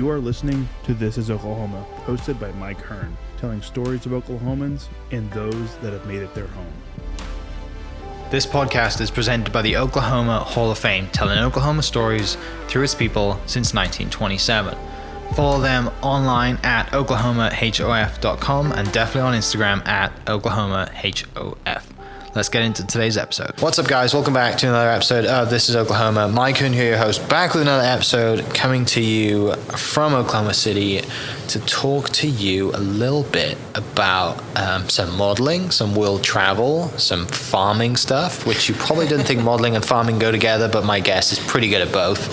You are listening to This is Oklahoma, hosted by Mike Hearn, telling stories of Oklahomans and those that have made it their home. This podcast is presented by the Oklahoma Hall of Fame, telling Oklahoma stories through its people since 1927. Follow them online at oklahomahof.com and definitely on Instagram at oklahomahof. Let's get into today's episode. What's up, guys? Welcome back to another episode of This is Oklahoma. Mike Hearn here, your host, back with another episode, coming to you from Oklahoma City to talk to you a little bit about some modeling, some world travel, some farming stuff, which you probably didn't think modeling and farming go together, but my guess is pretty good at both.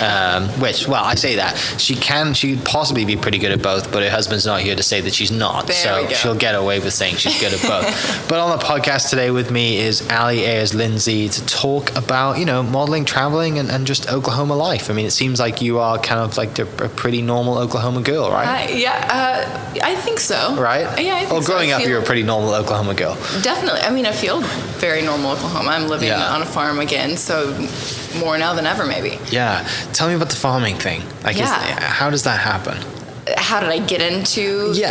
I say that. She'd possibly be pretty good at both, but her husband's not here to say that she's not. So she'll get away with saying she's good at both. But on the podcast today with me is Allie, Ayers, Lindsey to talk about, modeling, traveling, and just Oklahoma life. I mean, it seems like you are kind of like a pretty normal Oklahoma girl, right? I think so. Right? Yeah, I think so. Growing up, you're a pretty normal Oklahoma girl. Definitely. I mean, I feel very normal Oklahoma. I'm living on a farm again, so more now than ever, maybe. Yeah. Tell me about the farming thing. How does that happen? How did I get into it?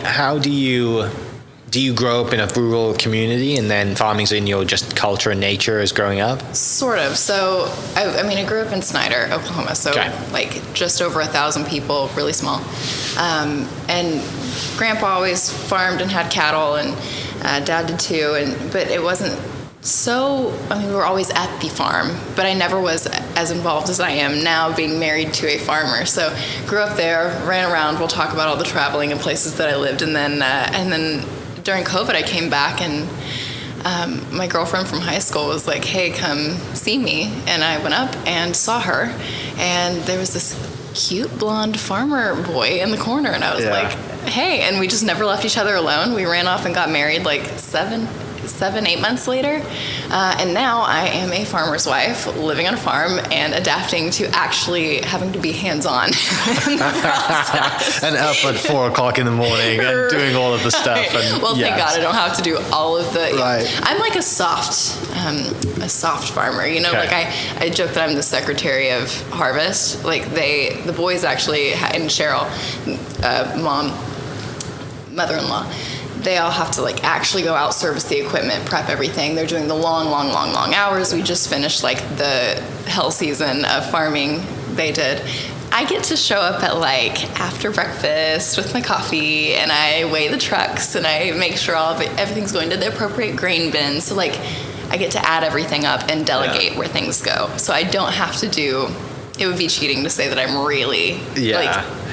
How do you grow up in a rural community and then farming's in your just culture and nature as growing up? Sort of. So, I grew up in Snyder, Oklahoma, so just over 1,000 people, really small. And Grandpa always farmed and had cattle, and Dad did too. But it wasn't so, we were always at the farm, but I never was as involved as I am now being married to a farmer. So grew up there, ran around. We'll talk about all the traveling and places that I lived. And then during COVID, I came back and my girlfriend from high school was like, hey, come see me. And I went up and saw her. And there was this cute blonde farmer boy in the corner. And I was like, hey. And we just never left each other alone. We ran off and got married like 8 months later. And now I am a farmer's wife living on a farm and adapting to actually having to be hands-on in the process. And up at 4 o'clock in the morning and doing all of the stuff. And, thank God I don't have to do all of the... Right. I'm like a soft farmer, Okay. Like I joke that I'm the secretary of harvest. Like the boys actually, and Cheryl, mother-in-law, they all have to actually go out, service the equipment, prep everything. They're doing the long hours. We just finished the hell season of farming they did. I get to show up at after breakfast with my coffee, and I weigh the trucks and I make sure everything's going to the appropriate grain bin. So I get to add everything up and delegate where things go. So I don't have to do. It would be cheating to say that I'm really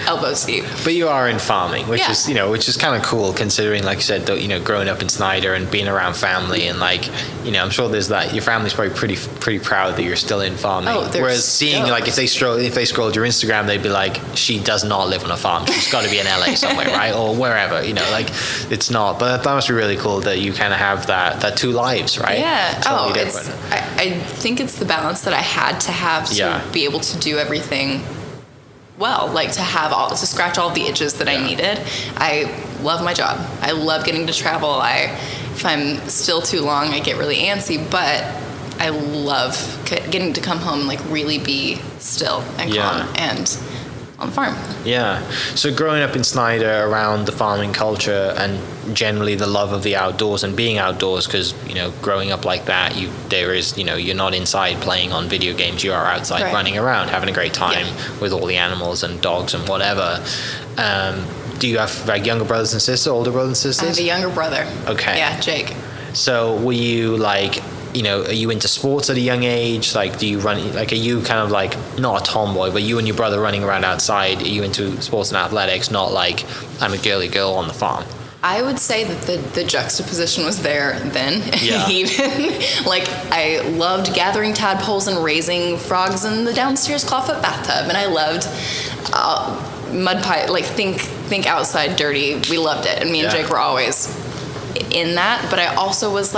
elbows deep. But you are in farming, which is kind of cool considering, like you said, growing up in Snyder and being around family and I'm sure there's that. Your family's probably pretty proud that you're still in farming. Oh, whereas seeing if they scrolled your Instagram, they'd be like, she does not live on a farm. She's got to be in LA somewhere, right, or wherever. It's not. But that must be really cool that you kind of have that two lives, right? Yeah. Totally different. I think it's the balance that I had to have to be able to do everything well, to scratch all the itches that I needed. I love my job. I love getting to travel. If I'm still too long, I get really antsy, but I love getting to come home and really be still and calm and on the farm. Yeah. So growing up in Snyder around the farming culture and generally the love of the outdoors and being outdoors, because growing up like that, you're not inside playing on video games. You are outside running around having a great time with all the animals and dogs and whatever. Do you have younger brothers and sisters, older brothers and sisters? I have a younger brother. Okay. Yeah, Jake. So were you are you into sports at a young age? Do you run, are you kind of not a tomboy, but you and your brother running around outside, are you into sports and athletics, not I'm a girly girl on the farm? I would say that the juxtaposition was there then. Even I loved gathering tadpoles and raising frogs in the downstairs clawfoot bathtub, and I loved mud pie, think outside dirty. We loved it, and me and Jake were always in that. But I also was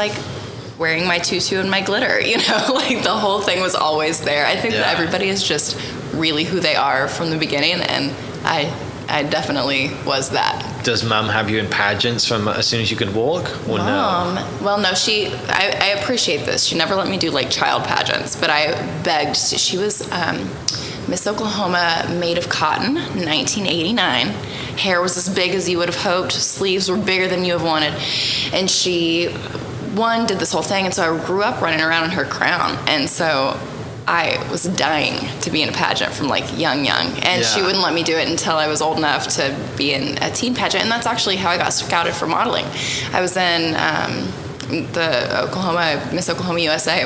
wearing my tutu and my glitter, the whole thing was always there. I think that everybody is just really who they are from the beginning, and I definitely was that. Does Mum have you in pageants from as soon as you could walk, or Mom, no? Well, no, I appreciate this. She never let me do child pageants, but I begged. She was Miss Oklahoma made of cotton, 1989. Hair was as big as you would have hoped. Sleeves were bigger than you have wanted. And she, did this whole thing. And so I grew up running around in her crown. And so I was dying to be in a pageant from like young. And she wouldn't let me do it until I was old enough to be in a teen pageant. And that's actually how I got scouted for modeling. I was in the Miss Oklahoma USA.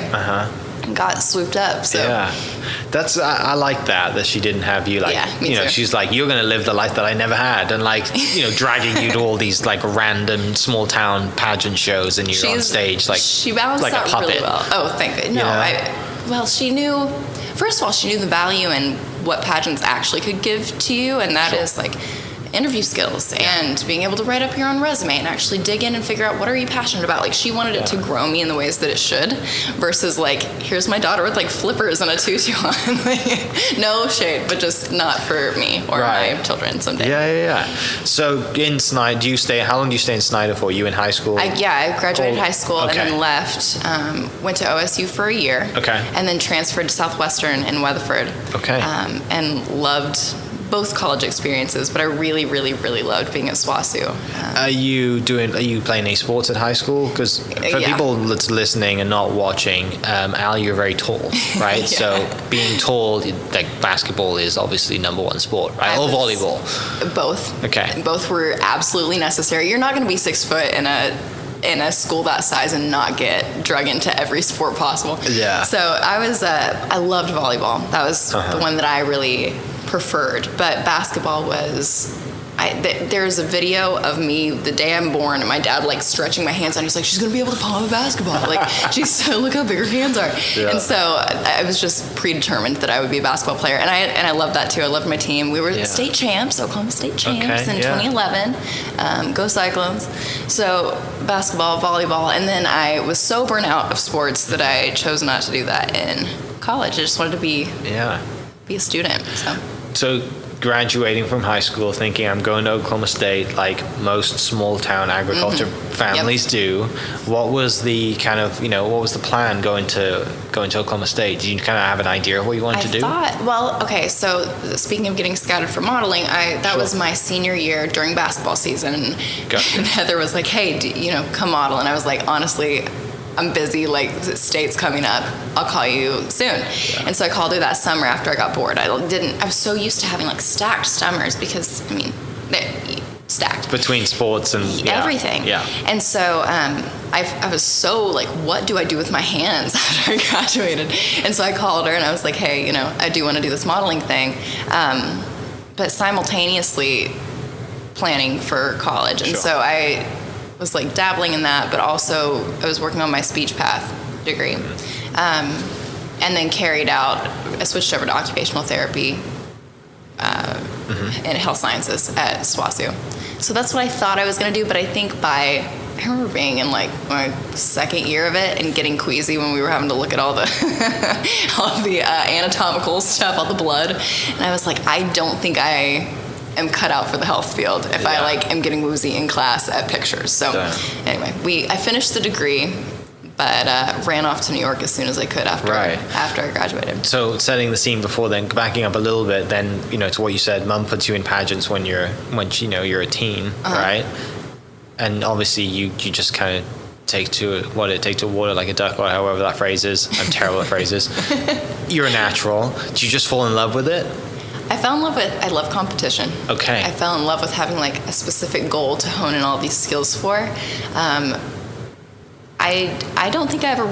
And got swooped up. So that's I like that she didn't have you like me too. She's like, you're gonna live the life that I never had, and like dragging you to all these like random small town pageant shows, and you're on stage like she balanced like out a puppet. really well. Oh, thank goodness. No, she knew. First of all, she knew the value in what pageants actually could give to you, and that is like interview skills and being able to write up your own resume and actually dig in and figure out what are you passionate about. Like she wanted it to grow me in the ways that it should, versus like, here's my daughter with like flippers and a tutu on. Like, no shade, but just not for me or my children someday. So in Snyder, how long do you stay in Snyder for? You in high school? I graduated high school and then left, went to OSU for a year, and then transferred to Southwestern in Weatherford, and loved both college experiences, but I really, really, really loved being at SWASU. Are you playing any sports at high school? Because for people that's listening and not watching, Allie, you're very tall, right? So being tall, like basketball is obviously number one sport, right? Or volleyball? Both. Okay. Both were absolutely necessary. You're not going to be 6 foot in a school that size and not get drug into every sport possible. Yeah. So I loved volleyball. That was the one that I really preferred, but basketball was. There's a video of me the day I'm born, and my dad like stretching my hands out. He's like, she's gonna be able to palm a basketball. Like, look how big her hands are. Yeah. And so I was just predetermined that I would be a basketball player, and I loved that too. I loved my team. We were state champs, Oklahoma State champs in 2011. Go Cyclones! So basketball, volleyball, and then I was so burnt out of sports that I chose not to do that in college. I just wanted to be a student. So graduating from high school, thinking I'm going to Oklahoma State, like most small town agriculture families do. What was the kind of, what was the plan going to Oklahoma State? Did you kind of have an idea of what you wanted to do? So speaking of getting scouted for modeling, that was my senior year during basketball season. And Heather was like, hey, come model. And I was like, honestly, I'm busy, like, state's coming up. I'll call you soon. Yeah. And so I called her that summer after I got bored. I was so used to having, like, stacked summers because, they're stacked. Between sports and everything. Yeah. And so I was so, like, what do I do with my hands after I graduated? And so I called her and I was like, hey, I do want to do this modeling thing. But simultaneously planning for college. And so I was like dabbling in that, but also I was working on my speech path degree, and then I switched over to occupational therapy and health sciences at SWASU. So that's what I thought I was going to do, but I think I remember being in like my second year of it and getting queasy when we were having to look at all the anatomical stuff, all the blood, and I was like, I don't think I am cut out for the health field if I am getting woozy in class at pictures. So anyway, I finished the degree, but ran off to New York as soon as I could after I graduated. So setting the scene before then, backing up a little bit, then to what you said, Mum puts you in pageants when you're a teen, right? And obviously you just kind of take to water like a duck, or however that phrase is. I'm terrible at phrases. You're a natural. Did you just fall in love with it? I fell in love with, I love competition. Okay. I fell in love with having like a specific goal to hone in all these skills for. I don't think I ever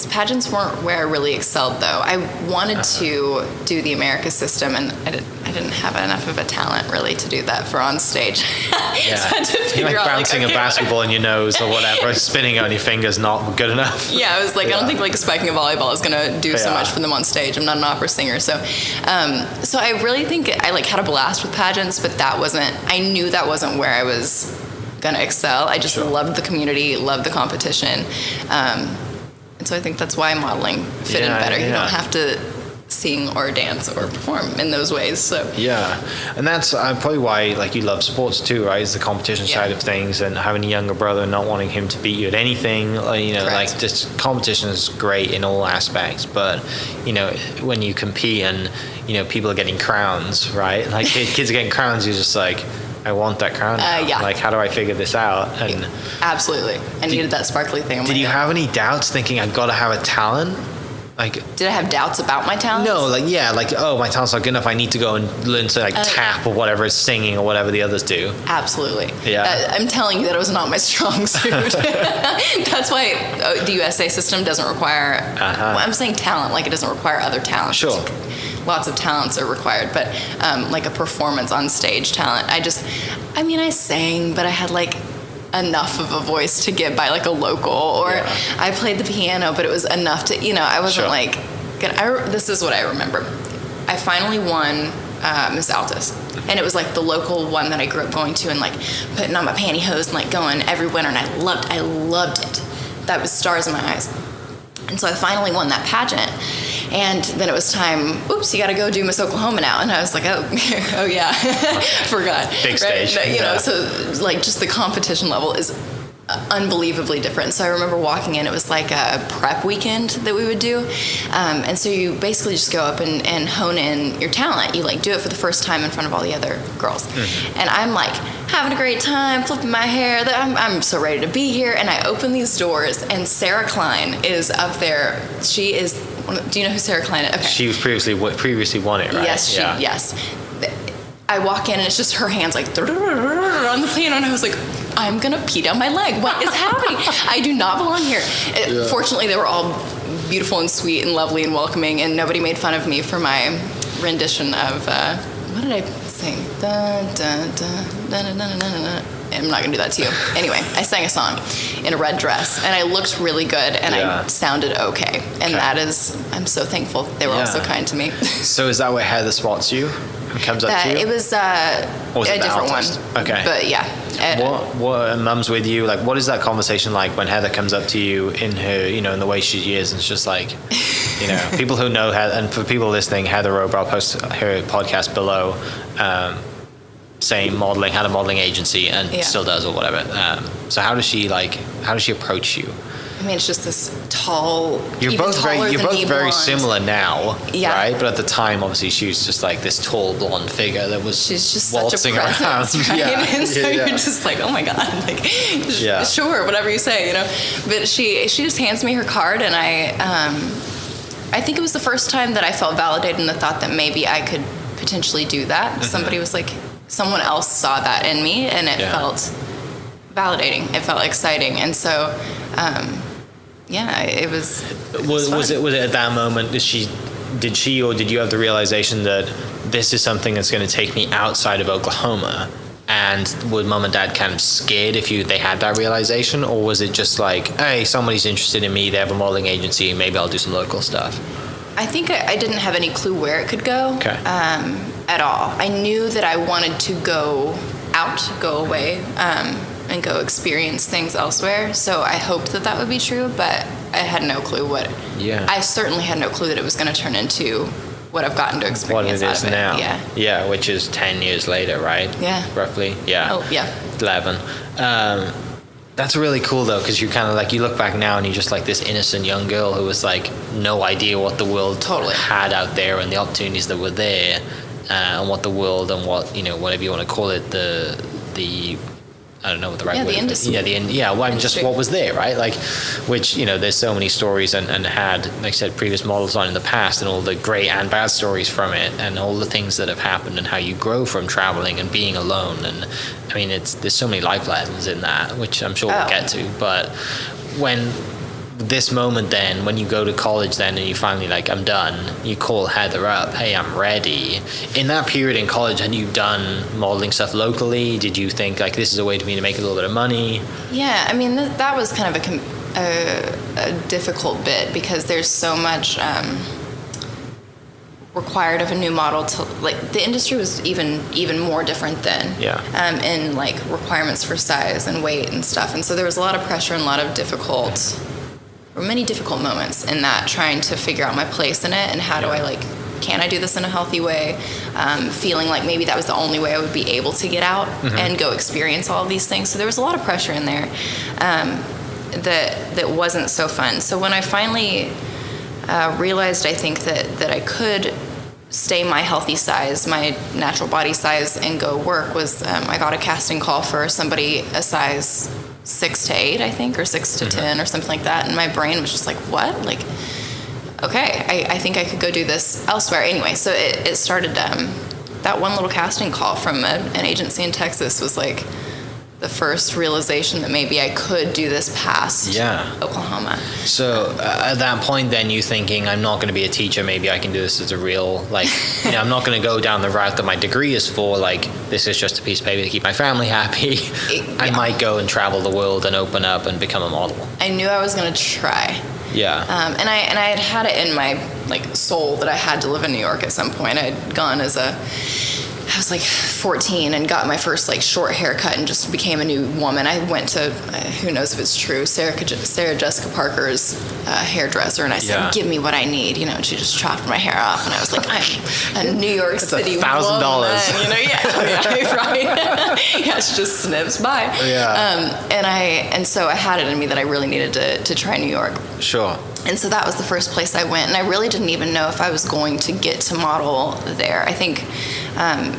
pageants weren't where I really excelled though. I wanted to do the America system, and I didn't have enough of a talent really to do that for on stage. So I had to figure like out, bouncing a basketball in your nose or whatever, spinning on your fingers, not good enough. Yeah, I was like, I don't think like spiking a volleyball is gonna do so much for them on stage. I'm not an opera singer, so I really think I like had a blast with pageants, but I knew that wasn't where I was gonna excel. I just loved the community, loved the competition, and so I think that's why modeling fit in better. You don't have to sing or dance or perform in those ways. So yeah, and that's probably why like you love sports too, right? Is the competition Yeah. side of things, and having a younger brother, not wanting him to beat you at anything. You know, Correct. like just competition is great in all aspects, but you know when you compete and you know people are getting crowns, right? Like kids are getting crowns, you're just like, I want that crown now. Yeah. Like, how do I figure this out? And absolutely, I needed that sparkly thing. On did my you head. have any doubts thinking I've got to have a talent? Like, Did I have doubts about my talent? no, like, yeah, like, oh, my talent's not good enough. I need to go and learn to like tap or whatever, singing or whatever the others do. Absolutely. Yeah. I'm telling you that it was not my strong suit. That's why the USA system doesn't require, well, I'm saying talent, like it doesn't require other talents. Sure. Lots of talents are required, but like a performance on stage talent. I sang, but I had like enough of a voice to get by like a local, or I played the piano, but it was enough to, I wasn't Sure. like good. This is what I remember. I finally won Miss Altus, and it was like the local one that I grew up going to, and like putting on my pantyhose and like going every winter, and I loved it. That was stars in my eyes. And so I finally won that pageant. And then it was time, oops, you got to go do Miss Oklahoma now. And I was like, oh yeah, forgot. Big stage. Right? So like just the competition level is unbelievably different. So I remember walking in, it was like a prep weekend that we would do. And so you basically just go up and hone in your talent. You like do it for the first time in front of all the other girls. Mm-hmm. And I'm like having a great time, flipping my hair. I'm so ready to be here. And I open these doors and Sarah Klein is up there. She is, do you know who Sarah Klein is? Okay. She was previously won it, right? Yes, yes. I walk in and it's just her hands like on the piano, and I was like, I'm gonna pee down my leg. What is happening? I do not belong here. Fortunately, they were all beautiful and sweet and lovely and welcoming, and nobody made fun of me for my rendition of what did I sing? I'm not gonna do that to you. Anyway, I sang a song in a red dress, and I looked really good, and I sounded okay. And that is, I'm so thankful they were all so kind to me. So is that where Heather spots you and comes up to you? It was a different one. Okay. But yeah. What Mum's with you? Like, what is that conversation like when Heather comes up to you in her, in the way she is, and it's just like, people who know Heather, and for people listening, Heather Rober, I'll post her podcast below, saying had a modeling agency and still does or whatever. So how does she approach you? I mean, it's just this tall. You're both very blonde. similar now, right? But at the time, obviously, she was just like this tall blonde figure that was she's just waltzing such a presence, around. right? And so you're just like, oh my god, like, sure, whatever you say, But she just hands me her card, and I think it was the first time that I felt validated in the thought that maybe I could potentially do that. Mm-hmm. Somebody was like, someone else saw that in me, and it felt validating. It felt exciting, and so. It was. Was it at that moment? Did she or did you have the realization that this is something that's going to take me outside of Oklahoma? And were Mum and Dad kind of scared if they had that realization, or was it just like, hey, somebody's interested in me, they have a modeling agency, maybe I'll do some local stuff? I think I didn't have any clue where it could go. Okay. At all. I knew that I wanted to go away. And go experience things elsewhere. So I hoped that would be true, but I had no clue what. Yeah. I certainly had no clue that it was going to turn into what I've gotten to experience. What it is now. Yeah. Yeah, which is 10 years later, right? Yeah. Roughly. Yeah. Oh, yeah. 11. That's really cool though, because you kind of like, you look back now and you're just like this innocent young girl who was like no idea what the world had out there and the opportunities that were there, and what the world and what whatever you want to call it, the I don't know what the right word is. The industry. Just what was there, right? Like, which, there's so many stories and had, like I said, previous models on in the past, and all the great and bad stories from it, and all the things that have happened, and how you grow from traveling and being alone. And I mean, there's so many life lessons in that, which I'm sure we'll get to. But when this moment then, when you go to college then and you finally like, I'm done, you call Heather up, hey, I'm ready. In that period in college, had you done modeling stuff locally? Did you think like, this is a way for me to make a little bit of money? Yeah, I mean, that was kind of a difficult bit, because there's so much required of a new model to, like, the industry was even more different then. Yeah. In like requirements for size and weight and stuff. And so there was a lot of pressure and a lot of many difficult moments in that, trying to figure out my place in it and how do I like can I do this in a healthy way? Feeling like maybe that was the only way I would be able to get out and go experience all of these things. So there was a lot of pressure in there that wasn't so fun. So when I finally realized, I think that I could stay my healthy size, my natural body size, and go work was I got a casting call for somebody a size 6 to 8, I think, or 6 to 10 or something like that. And my brain was just like, what? Like, okay, I think I could go do this elsewhere. Anyway, so it started, that one little casting call from an agency in Texas was like the first realization that maybe I could do this past Oklahoma. So at that point then you thinking, I'm not going to be a teacher, maybe I can do this as a real, like, I'm not going to go down the route that my degree is for, like, this is just a piece of paper to keep my family happy. I might go and travel the world and open up and become a model. I knew I was going to try. Yeah. And I had it in my, like, soul that I had to live in New York at some point. I had gone I was like 14 and got my first like short haircut and just became a new woman. I went to, who knows if it's true, Sarah Jessica Parker's hairdresser, and I said, give me what I need, and she just chopped my hair off, and I was like, I'm a New York City woman. $1,000. Right. Yeah, she just snips by. Yeah. And so I had it in me that I really needed to try New York. Sure. And so that was the first place I went, and I really didn't even know if I was going to get to model there. I think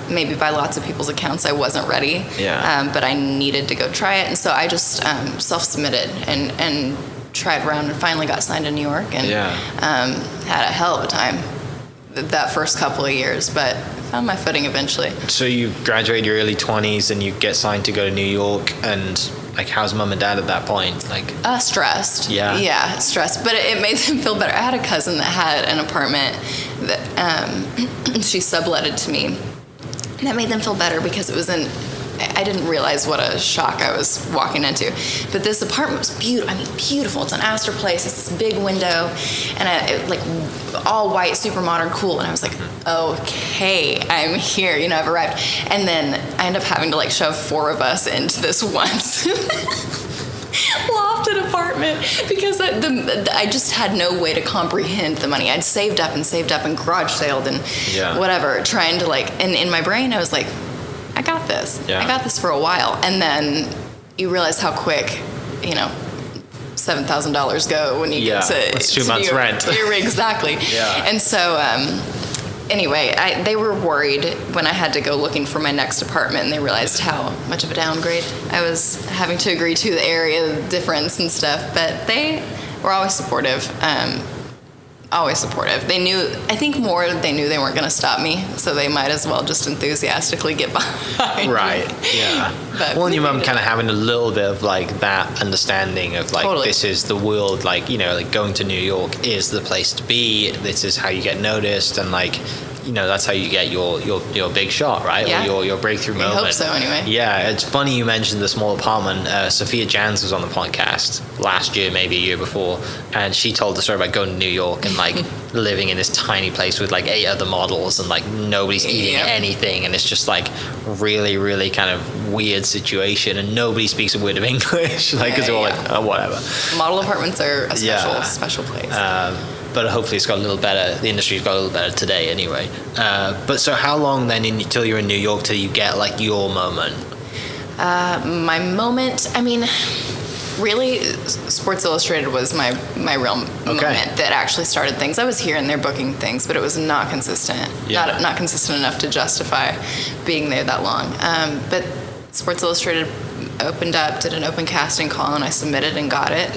maybe by lots of people's accounts I wasn't ready, but I needed to go try it, and so I just self-submitted and tried around and finally got signed in New York, and had a hell of a time that first couple of years, but found my footing eventually. So you graduate your early 20s and you get signed to go to New York, and like, how's mom and dad at that point? Like, stressed. Yeah, stressed. But it made them feel better. I had a cousin that had an apartment that she subletted to me. That made them feel better because it was I didn't realize what a shock I was walking into. But this apartment was beautiful. I mean, beautiful. It's an Astor place. It's this big window, and like all white, super modern, cool. And I was like, okay, I'm here. I've arrived. And then I ended up having to like shove 4 of us into this once lofted apartment because I just had no way to comprehend the money. I'd saved up and garage saled and whatever, trying to like. And in my brain, I was like, I got this. Yeah. I got this for a while. And then you realize how quick, $7,000 go when you get to... It's 2 months rent. Exactly. Yeah. And so, anyway, they were worried when I had to go looking for my next apartment, and they realized how much of a downgrade I was having to agree to, the area difference and stuff. But they were always supportive. Always supportive. They knew, I think more they knew they weren't going to stop me, so they might as well just enthusiastically get behind Right, me. yeah. But well, and your mum kind of having a little bit of like that understanding of like, this is the world, like, like going to New York is the place to be, this is how you get noticed, and like, that's how you get your big shot, right? Yeah. Or your breakthrough moment. I hope so, anyway. Yeah, it's funny you mentioned the small apartment. Sophia Jans was on the podcast last year, maybe a year before, and she told the story about going to New York and like living in this tiny place with like 8 other models, and like nobody's eating anything, and it's just like really, really kind of weird situation, and nobody speaks a word of English, like, because they're all like, oh, whatever. Model apartments are a special place. But hopefully it's got a little better. The industry's got a little better today, anyway. But so, how long then until you're in New York till you get like your moment? My moment. I mean, really, Sports Illustrated was my real moment that actually started things. I was here and there booking things, but it was not consistent. Not consistent enough to justify being there that long. But Sports Illustrated opened up, did an open casting call, and I submitted and got it,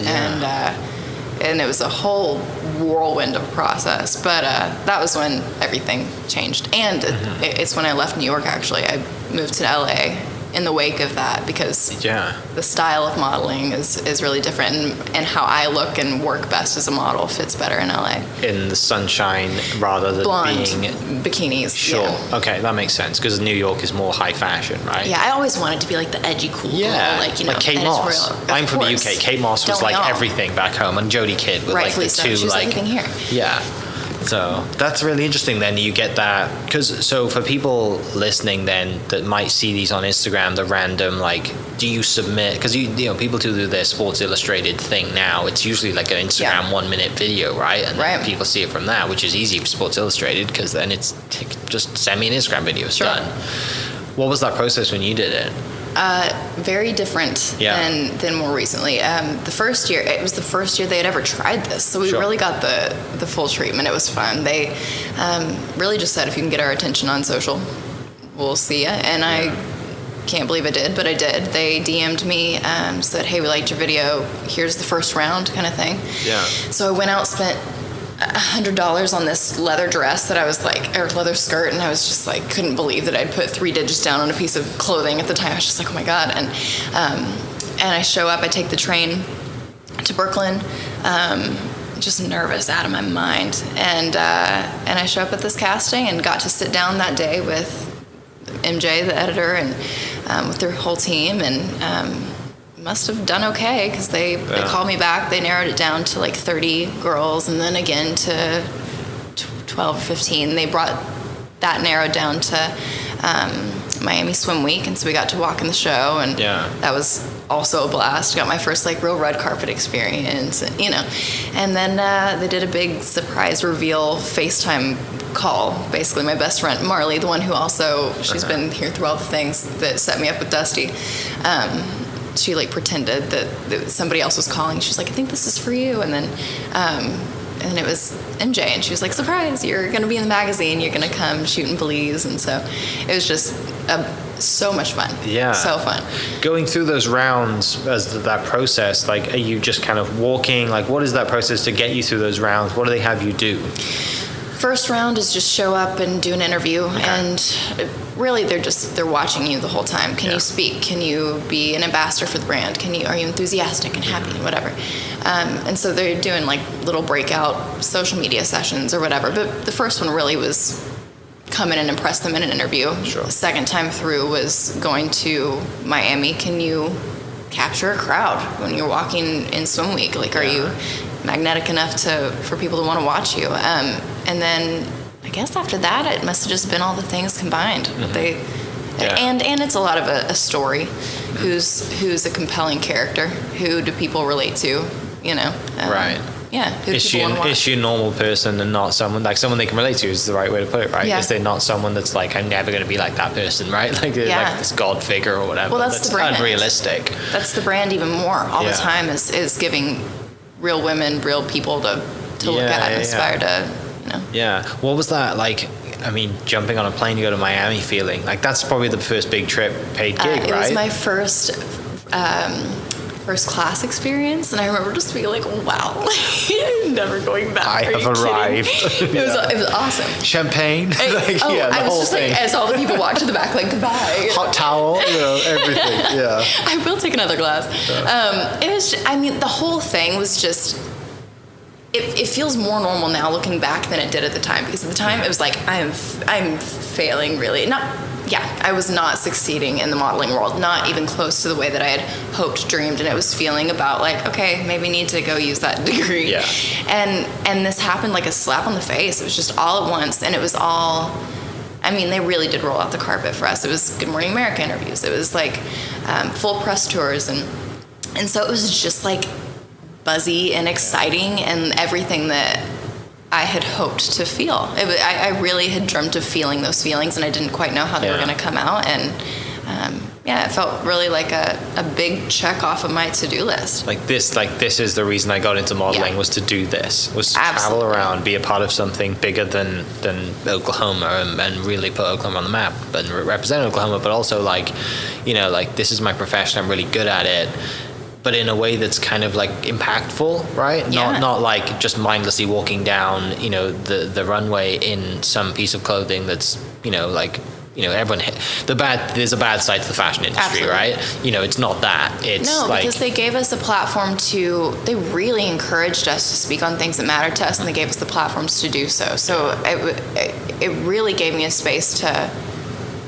and it was a whole whirlwind of a process, but that was when everything changed. And it's when I left New York, actually. I moved to LA in the wake of that, because the style of modeling is really different, and how I look and work best as a model fits better in LA. In the sunshine rather than being bikinis. Sure. Yeah. Okay, that makes sense, because New York is more high fashion, right? Yeah, I always wanted to be like the edgy cool girl, like Kate Moss. I'm from the UK. Kate Moss was like everything back home, and Jodie Kidd with like the two like everything here. Yeah. So that's really interesting. Then you get that so for people listening then that might see these on Instagram, the random like, do you submit? Because you know people do their Sports Illustrated thing now. It's usually like an Instagram 1 minute video, right? And then people see it from that, which is easy for Sports Illustrated because then it's just send me an Instagram video. It's done. What was that process when you did it? Very different than more recently. The first year, it was the first year they had ever tried this, so we really got the full treatment. It was fun. They really just said, if you can get our attention on social, we'll see ya. And I can't believe I did, but I did. They DM'd me, said, hey, we liked your video. Here's the first round kind of thing. Yeah. So I went out, spent $100 on this leather dress that I was like, or leather skirt, and I was just like, couldn't believe that I'd put 3 digits down on a piece of clothing at the time. I was just like, oh my God. And I show up, I take the train to Brooklyn, just nervous out of my mind. And I show up at this casting and got to sit down that day with MJ, the editor, and with their whole team, and must have done okay because they called me back. They narrowed it down to like 30 girls, and then again to 12 or 15. They brought that narrowed down to Miami Swim Week, and so we got to walk in the show, and that was also a blast. Got my first like real red carpet experience, and then they did a big surprise reveal FaceTime call. Basically, my best friend Marley, the one who also she's been here through all the things that set me up with Dusty. She like pretended that somebody else was calling. She was like, I think this is for you. And then it was MJ, and she was like, surprise, you're going to be in the magazine. You're going to come shoot in Belize. And so it was just so much fun. Yeah. So fun. Going through those rounds as that process, like, are you just kind of walking? Like, what is that process to get you through those rounds? What do they have you do? First round is just show up and do an interview, and really they're watching you the whole time. Can you speak? Can you be an ambassador for the brand? Are you enthusiastic and happy and whatever? And so they're doing like little breakout social media sessions or whatever. But the first one really was come in and impress them in an interview. Sure. The second time through was going to Miami. Can you capture a crowd when you're walking in Swim Week? Like, are you magnetic enough for people to want to watch you? And then I guess after that, it must have just been all the things combined. And it's a lot of a story. Who's a compelling character? Who do people relate to? Right. Yeah. Is she a normal person and not someone they can relate to? Is the right way to put it, right? Yeah. Is there not someone that's like, I'm never going to be like that person, right? Like this God figure or whatever. Well, that's the brand. Unrealistic. That's the brand even more. All the time is giving real women, real people to look at and aspire to. Yeah. What was that like? I mean, jumping on a plane to go to Miami feeling? Like, that's probably the first big trip paid gig, right? It was my first class experience, and I remember just being like, wow, I'm never going back. I have arrived. It was awesome. Champagne? I was just thing. Like, as all the people walked to the back, like, goodbye. Hot towel, everything, I will take another glass. It was the whole thing was just, it feels more normal now looking back than it did at the time, because at the time it was like, I'm failing really. I was not succeeding in the modeling world, not even close to the way that I had hoped, dreamed, and it was feeling about like, okay, maybe need to go use that degree. Yeah. And this happened like a slap on the face. It was just all at once, and it was all, they really did roll out the carpet for us. It was Good Morning America interviews. It was like full press tours, and so it was just like buzzy and exciting and everything that I had hoped to feel. I really had dreamt of feeling those feelings, and I didn't quite know how they were going to come out. And it felt really like a big check off of my to-do list. This is the reason I got into modeling, was to do this, was to travel around, be a part of something bigger than Oklahoma, and really put Oklahoma on the map and represent Oklahoma, but also this is my profession, I'm really good at it, but in a way that's kind of like impactful, right? Yeah. Not like just mindlessly walking down, the runway in some piece of clothing that's, everyone there's a bad side to the fashion industry. Absolutely. Right? It's not that. It's because they gave us a platform they really encouraged us to speak on things that matter to us, and they gave us the platforms to do so. So it really gave me a space to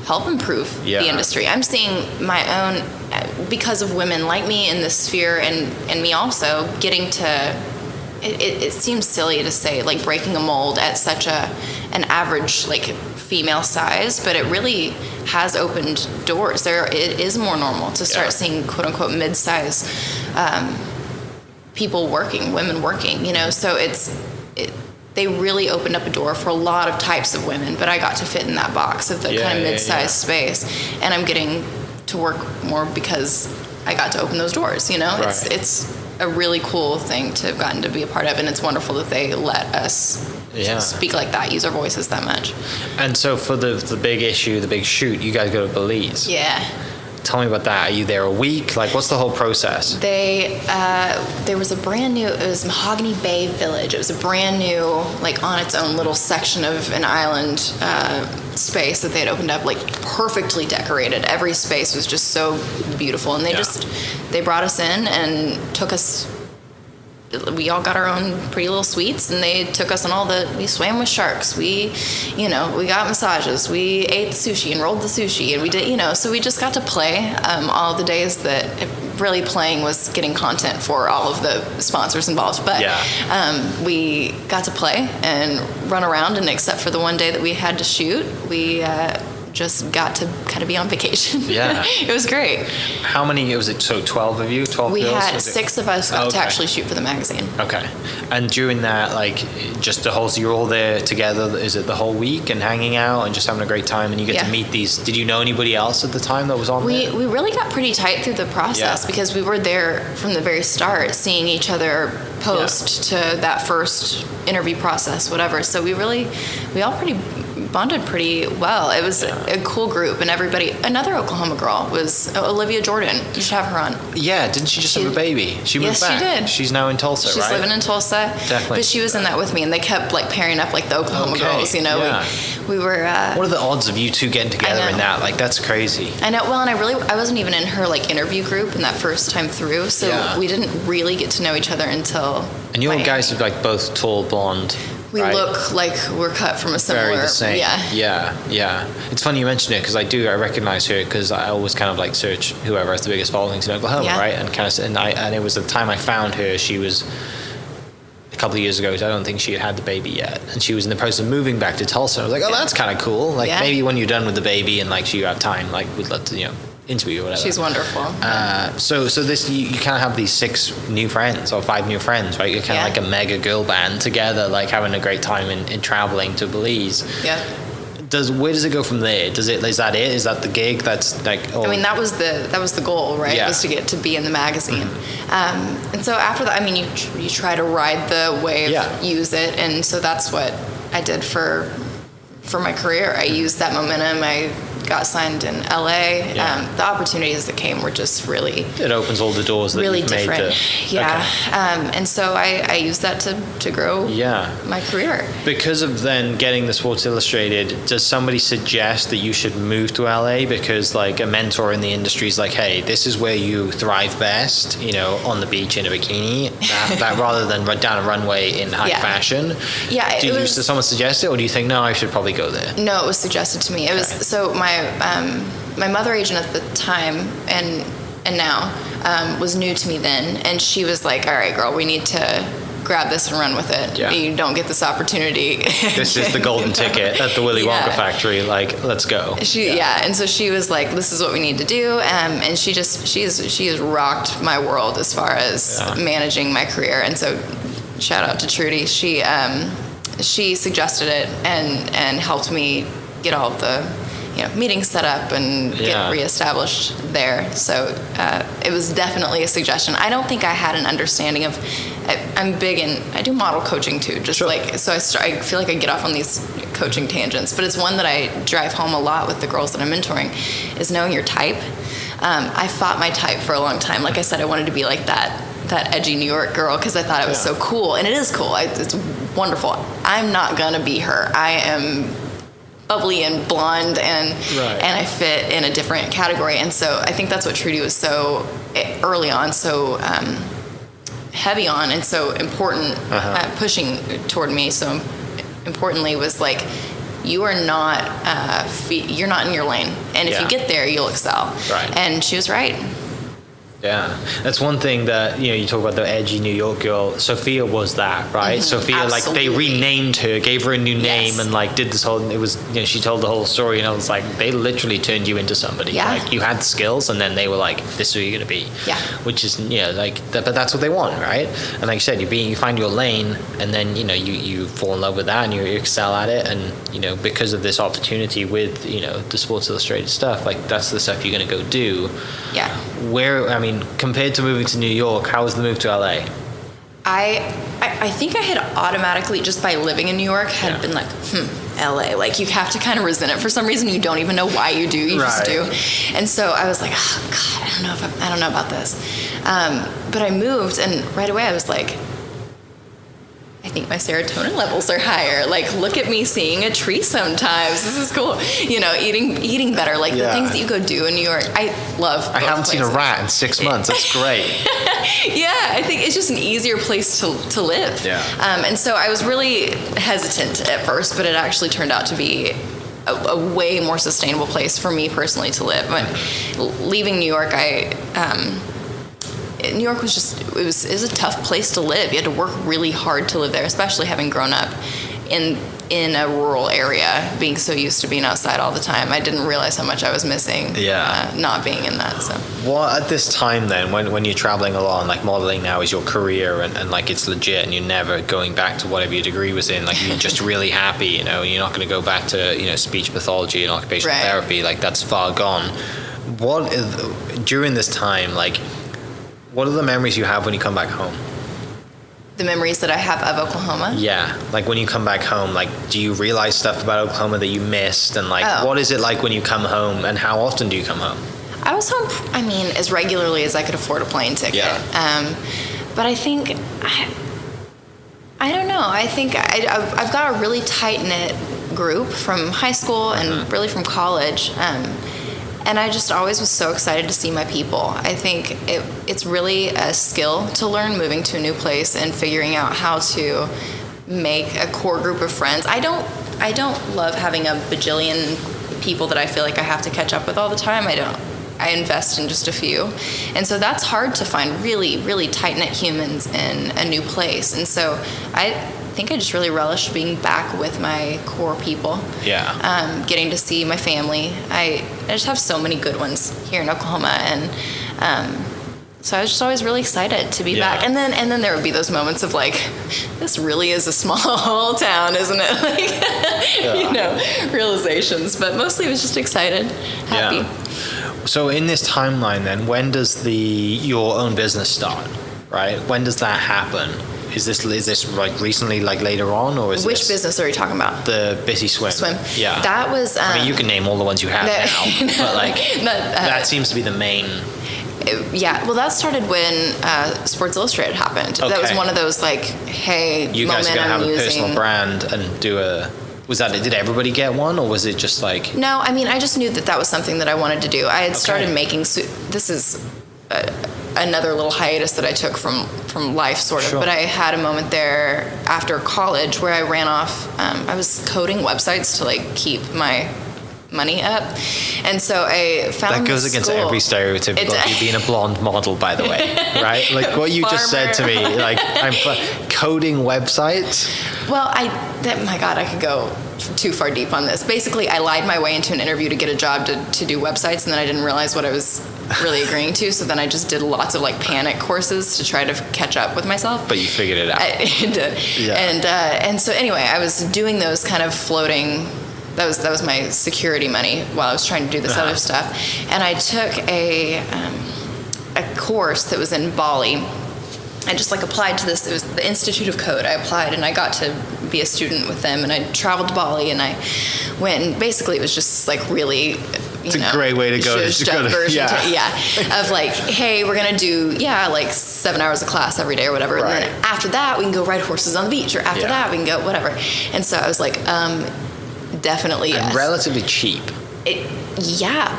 help improve the industry. I'm seeing my own, because of women like me in this sphere, and me also getting to it seems silly to say like breaking a mold at such an average like female size, but it really has opened doors. It is more normal to start seeing quote unquote mid-size women working, you know. So they really opened up a door for a lot of types of women, but I got to fit in that box of the kind of mid-sized space, and I'm getting to work more because I got to open those doors, you know. Right. It's a really cool thing to have gotten to be a part of, and it's wonderful that they let us speak like that, use our voices that much. And so for the big issue, the big shoot, you guys go to Belize. Yeah. Tell me about that. Are you there a week? Like, what's the whole process? There was it was Mahogany Bay Village. It was a brand new, like on its own little section of an island space that they had opened up, like perfectly decorated. Every space was just so beautiful. And they brought us in and took us, we all got our own pretty little suites, and they took us on we swam with sharks, we got massages, we ate the sushi and rolled the sushi, and we did, so we just got to play all the days that really playing was getting content for all of the sponsors involved, but we got to play and run around, and except for the one day that we had to shoot, we just got to kind of be on vacation. Yeah. It was great. How many, was it, so 12 of you? 12 We girls? had 6 of us got to actually shoot for the magazine. Okay. And during that, like, just the whole, so you're all there together, is it the whole week and hanging out and just having a great time, and you get to meet these, did you know anybody else at the time that was on there? We really got pretty tight through the process because we were there from the very start, seeing each other post to that first interview process, whatever. So we all bonded pretty well. It was a cool group, and another Oklahoma girl was Olivia Jordan. You should have her on. Yeah, didn't she just have a baby? She moved back. Yes, she did. She's now in Tulsa, right? She's living in Tulsa. Definitely. But she was in that with me, and they kept like pairing up like the Oklahoma girls, you know. Yeah. We were what are the odds of you two getting together in that? Like, that's crazy. I know. Well, and I wasn't even in her like interview group in that first time through, so we didn't really get to know each other until And you guys are like both tall, blonde. We look like we're cut from a similar... Very the same. Yeah. It's funny you mention it, because I recognize her, because I always kind of like search whoever has the biggest followings in Oklahoma, right? And it was the time I found her, she was a couple of years ago, I don't think she had the baby yet, and she was in the process of moving back to Tulsa. I was like, oh, that's kind of cool. Like, maybe when you're done with the baby and like you have time, like we'd love to, interview or whatever. She's wonderful. So this you kind of have these 6 new friends or 5 new friends, right? You're kind of like a mega girl band together, like having a great time in traveling to Belize. Yeah. Where does it go from there? Is that it? Is that the gig? That's like. I mean, that was the goal, right? Yeah. Was to get to be in the magazine. Mm-hmm. And so after that, I mean, you try to ride the wave, use it, and so that's what I did for my career. I used that momentum. I got signed in LA. The opportunities that came were just really... It opens all the doors that really you've different. Made to... Yeah. And so I used that to grow my career. Because of then getting the Sports Illustrated, does somebody suggest that you should move to LA? Because like a mentor in the industry is like, hey, this is where you thrive best, on the beach in a bikini, that rather than down a runway in high fashion. Yeah. Does someone suggest it, or do you think, no, I should probably go there? No, it was suggested to me. It was so my mother agent at the time and now was new to me then, and she was like, all right, girl, we need to grab this and run with it. Yeah. You don't get this opportunity. This is the golden ticket at the Willy Wonka factory. Like, let's go. And so she was like, this is what we need to do. And she has rocked my world as far as managing my career. And so shout out to Trudy. She suggested it and helped me get all of the meetings set up and get reestablished there. So it was definitely a suggestion. I don't think I had an understanding of. I'm big in. I do model coaching too. Just so I feel like I get off on these coaching tangents, but it's one that I drive home a lot with the girls that I'm mentoring, is knowing your type. I fought my type for a long time. Like I said, I wanted to be like that edgy New York girl because I thought it was so cool, and it is cool. It's wonderful. I'm not gonna be her. I am bubbly and blonde, and I fit in a different category. And so I think that's what Trudy was so early on, so heavy on, and so important, pushing toward me. So importantly was like, you are not you're not in your lane, and if you get there, you'll excel. Right. And she was right. Yeah, that's one thing that, you talk about the edgy New York girl. Sophia was that, right? Sophia, Absolutely. they renamed her, gave her a new name, Yes. and did this whole. It was, she told the whole story, and I was like, they literally turned you into somebody. Yeah. Like, you had the skills, and then they were like, this is who you're gonna be. Yeah. Which is, but that's what they want, right? And like you said, you find your lane, and then you fall in love with that, and you excel at it, and because of this opportunity with the Sports Illustrated stuff, like that's the stuff you're gonna go do. Yeah. Compared to moving to New York, how was the move to LA? I think I had automatically, just by living in New York, had been like, LA. Like, you have to kind of resent it for some reason. You don't even know why you do. You just do. And so I was like, oh God, I don't know about this. But I moved, and right away I was like, I think my serotonin levels are higher. Like, look at me seeing a tree sometimes. This is cool. Eating better. Like, the things that you go do in New York, I love. I haven't seen a rat in 6 months. That's great. Yeah, I think it's just an easier place to live. Yeah. And so I was really hesitant at first, but it actually turned out to be a way more sustainable place for me personally to live. But leaving New York, New York was just, it was a tough place to live. You had to work really hard to live there, especially having grown up in a rural area, being so used to being outside all the time. I didn't realize how much I was missing not being in that. So. Well, at this time then, when you're traveling along, like modeling now is your career and like it's legit and you're never going back to whatever your degree was in, like you're just really happy, you're not going to go back to, speech pathology and occupational therapy, like that's far gone. During this time, like, what are the memories you have when you come back home? The memories that I have of Oklahoma? Yeah, like when you come back home, like do you realize stuff about Oklahoma that you missed? And like, what is it like when you come home, and how often do you come home? I was home, as regularly as I could afford a plane ticket. Yeah. But I think, I don't know, I think I've got a really tight-knit group from high school and really from college. And I just always was so excited to see my people. I think it's really a skill to learn moving to a new place and figuring out how to make a core group of friends. I don't love having a bajillion people that I feel like I have to catch up with all the time. I invest in just a few. And so that's hard to find really, really tight-knit humans in a new place. And so I think I just really relished being back with my core people. Yeah. Getting to see my family. I just have so many good ones here in Oklahoma, and so I was just always really excited to be back. And then there would be those moments of like, this really is a small town, isn't it? Like, realizations. But mostly it was just excited, happy. Yeah. So in this timeline, then, when does your own business start? Right? When does that happen? Is this like recently, like later on, or is Which business are you talking about? The Busy Swim? Yeah. That was. You can name all the ones you have now, but like that seems to be the main. Well, that started when Sports Illustrated happened. Okay. That was one of those like, hey, you guys are gonna have a using... personal brand and do a. Did everybody get one, or was it just like? No, I just knew that was something that I wanted to do. I had started making. This is another little hiatus that I took from life, sort of. Sure. But I had a moment there after college where I ran off. I was coding websites to like keep my money up, and so I found that goes against every stereotype of you being a blonde model, by the way, right? Like what you just said to me, like I'm coding websites. Well, my God, I could go too far deep on this. Basically, I lied my way into an interview to get a job to do websites, and then I didn't realize what I was really agreeing to. So then I just did lots of like panic courses to try to catch up with myself. But you figured it out. I did. Yeah. And so anyway, I was doing those kind of floating. That was my security money while I was trying to do this other stuff. And I took a course that was in Bali. I just like applied to this. It was the Institute of Code. I applied and I got to be a student with them. And I traveled to Bali and I went. And basically, it was just like really. It's a great way to go. Of like, hey, we're gonna do like 7 hours of class every day or whatever. Right. And then after that, we can go ride horses on the beach. Or after that, we can go whatever. And so I was like, definitely yes. And relatively cheap.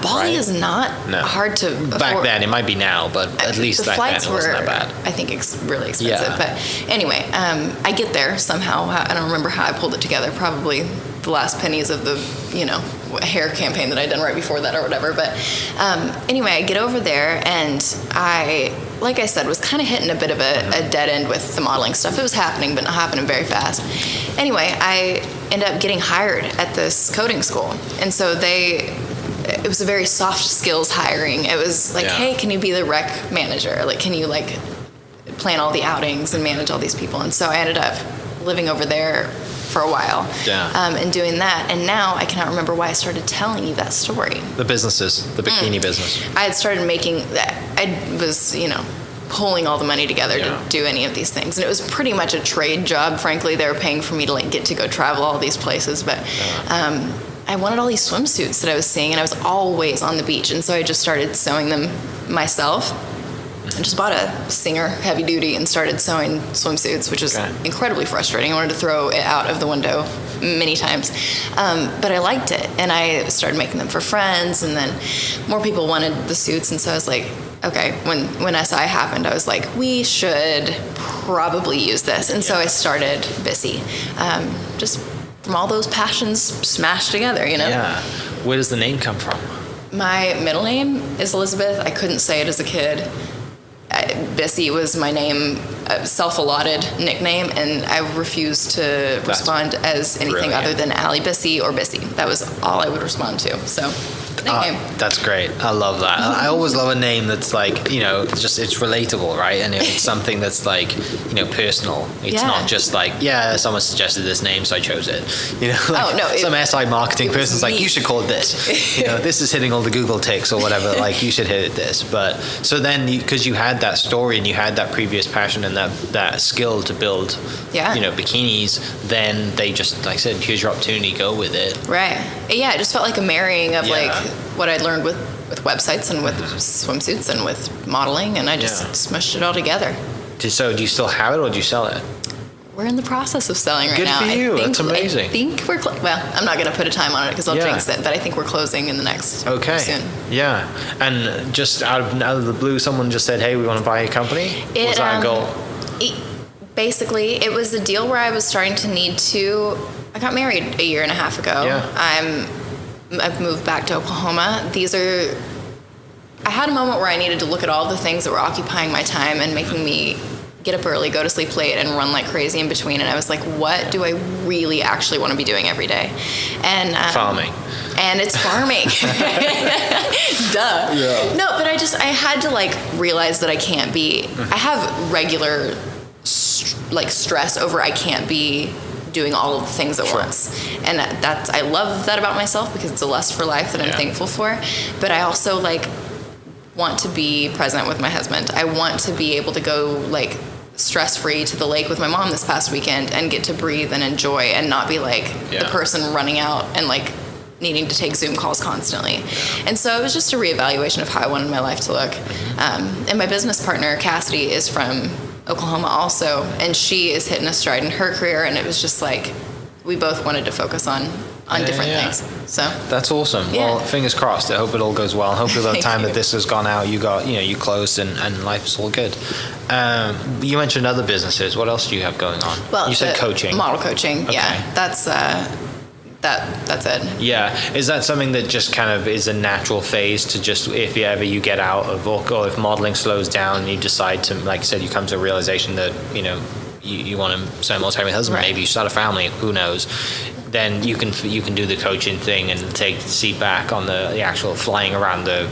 Bali is not hard to afford. Back then, it might be now, but at least back then it wasn't that bad. I think it's really expensive. Yeah. But anyway, I get there somehow. I don't remember how I pulled it together. Probably the the last pennies of the, hair campaign that I'd done right before that or whatever. But anyway, I get over there, and like I said, was kind of hitting a bit of a dead end with the modeling stuff. It was happening, but not happening very fast. Anyway, I ended up getting hired at this coding school. And so it was a very soft skills hiring. It was like, hey, can you be the rec manager? Like, can you plan all the outings and manage all these people? And so I ended up living over there for a while and doing that. And now I cannot remember why I started telling you that story. The bikini business. I had started I was, pulling all the money together to do any of these things. And it was pretty much a trade job, frankly. They were paying for me to get to go travel all these places. But I wanted all these swimsuits that I was seeing, and I was always on the beach. And so I just started sewing them myself. I just bought a Singer heavy duty and started sewing swimsuits, which is incredibly frustrating. I wanted to throw it out of the window many times. But I liked it, and I started making them for friends, and then more people wanted the suits. And so I was like, okay, when SI happened, I was like, we should probably use this. And so I started Bissy, just from all those passions smashed together, Yeah. Where does the name come from? My middle name is Elizabeth. I couldn't say it as a kid. Bissy was my name, self-allotted nickname, and I refused to respond as anything other than Allie Bissy or Bissy. That was all I would respond to. So, nickname. That's great. I love that. I always love a name that's it's relatable, right? And it's something that's personal. It's not just someone suggested this name, so I chose it. Some SI marketing person's like, you should call it this. This is hitting all the Google ticks or whatever. You should hit it this. But so then, because you had that story and you had that previous passion and that skill to build, bikinis, then they just, like I said, here's your opportunity, go with it. Right. Yeah, it just felt like a marrying of what I'd learned with websites and with swimsuits and with modeling, and I just smushed it all together. So do you still have it, or do you sell it? We're in the process of selling right now. Good for you. That's amazing. I think we're I'm not going to put a time on it because I'll jinx it, but I think we're closing in the next soon. Yeah. And just out of the blue, someone just said, hey, we want to buy a company? Was that a goal? Basically, it was a deal where I was starting to need to... I got married a year and a half ago. Yeah. I've moved back to Oklahoma. I had a moment where I needed to look at all the things that were occupying my time and making me get up early, go to sleep late, and run like crazy in between. And I was like, what do I really actually want to be doing every day? And farming. And it's farming. Duh. Yeah. No, but I had to realize that I can't be. I have regular stress over I can't be doing all of the things at once, and I love that about myself because it's a lust for life that I'm thankful for. But I also want to be present with my husband. I want to be able to go stress-free to the lake with my mom this past weekend and get to breathe and enjoy and not be the person running out and needing to take Zoom calls constantly. And so it was just a reevaluation of how I wanted my life to look. And my business partner Cassidy is from Oklahoma also, and she is hitting a stride in her career, and it was just we both wanted to focus on different things. So that's awesome. Well, fingers crossed. I hope it all goes well. Hopefully by the time that this has gone out, you closed and life's all good. You mentioned other businesses. What else do you have going on? Well, you said coaching. Model coaching. Okay. Yeah, that's it. Yeah. Is that something that just kind of is a natural phase to just, if you get out of, or if modeling slows down and you decide to, like I said, you come to a realization that, you want to spend more time with your husband, maybe you start a family, who knows, then you can do the coaching thing and take the seat back on the actual flying around the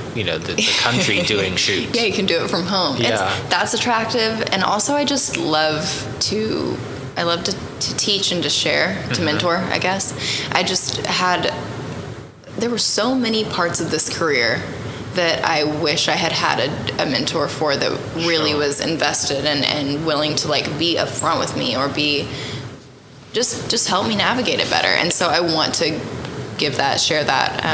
country doing shoots. Yeah, you can do it from home. Yeah. That's attractive. And also I just love to teach and to share, to mentor, I guess. There were so many parts of this career that I wish I had a mentor for that really was invested and willing to be upfront with me or be just help me navigate it better. And so I want to share that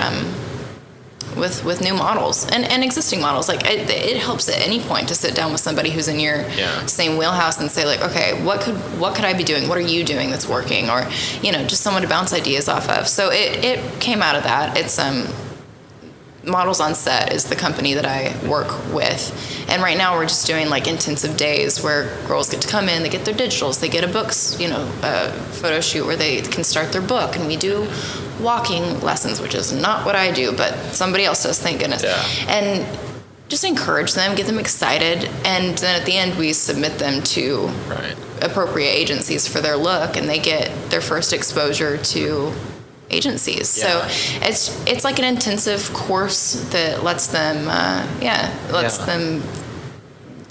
with new models and existing models. It helps at any point to sit down with somebody who's in your same wheelhouse and say okay, what could I be doing? What are you doing that's working? Or just someone to bounce ideas off of. So it came out of that. It's Models on Set is the company that I work with. And right now we're just doing like intensive days where girls get to come in, they get their digitals, they get a photo shoot where they can start their book, and we do walking lessons, which is not what I do, but somebody else does, thank goodness. Yeah. And just encourage them, get them excited, and then at the end we submit them to appropriate agencies for their look, and they get their first exposure to agencies. Yeah. So it's like an intensive course that lets them them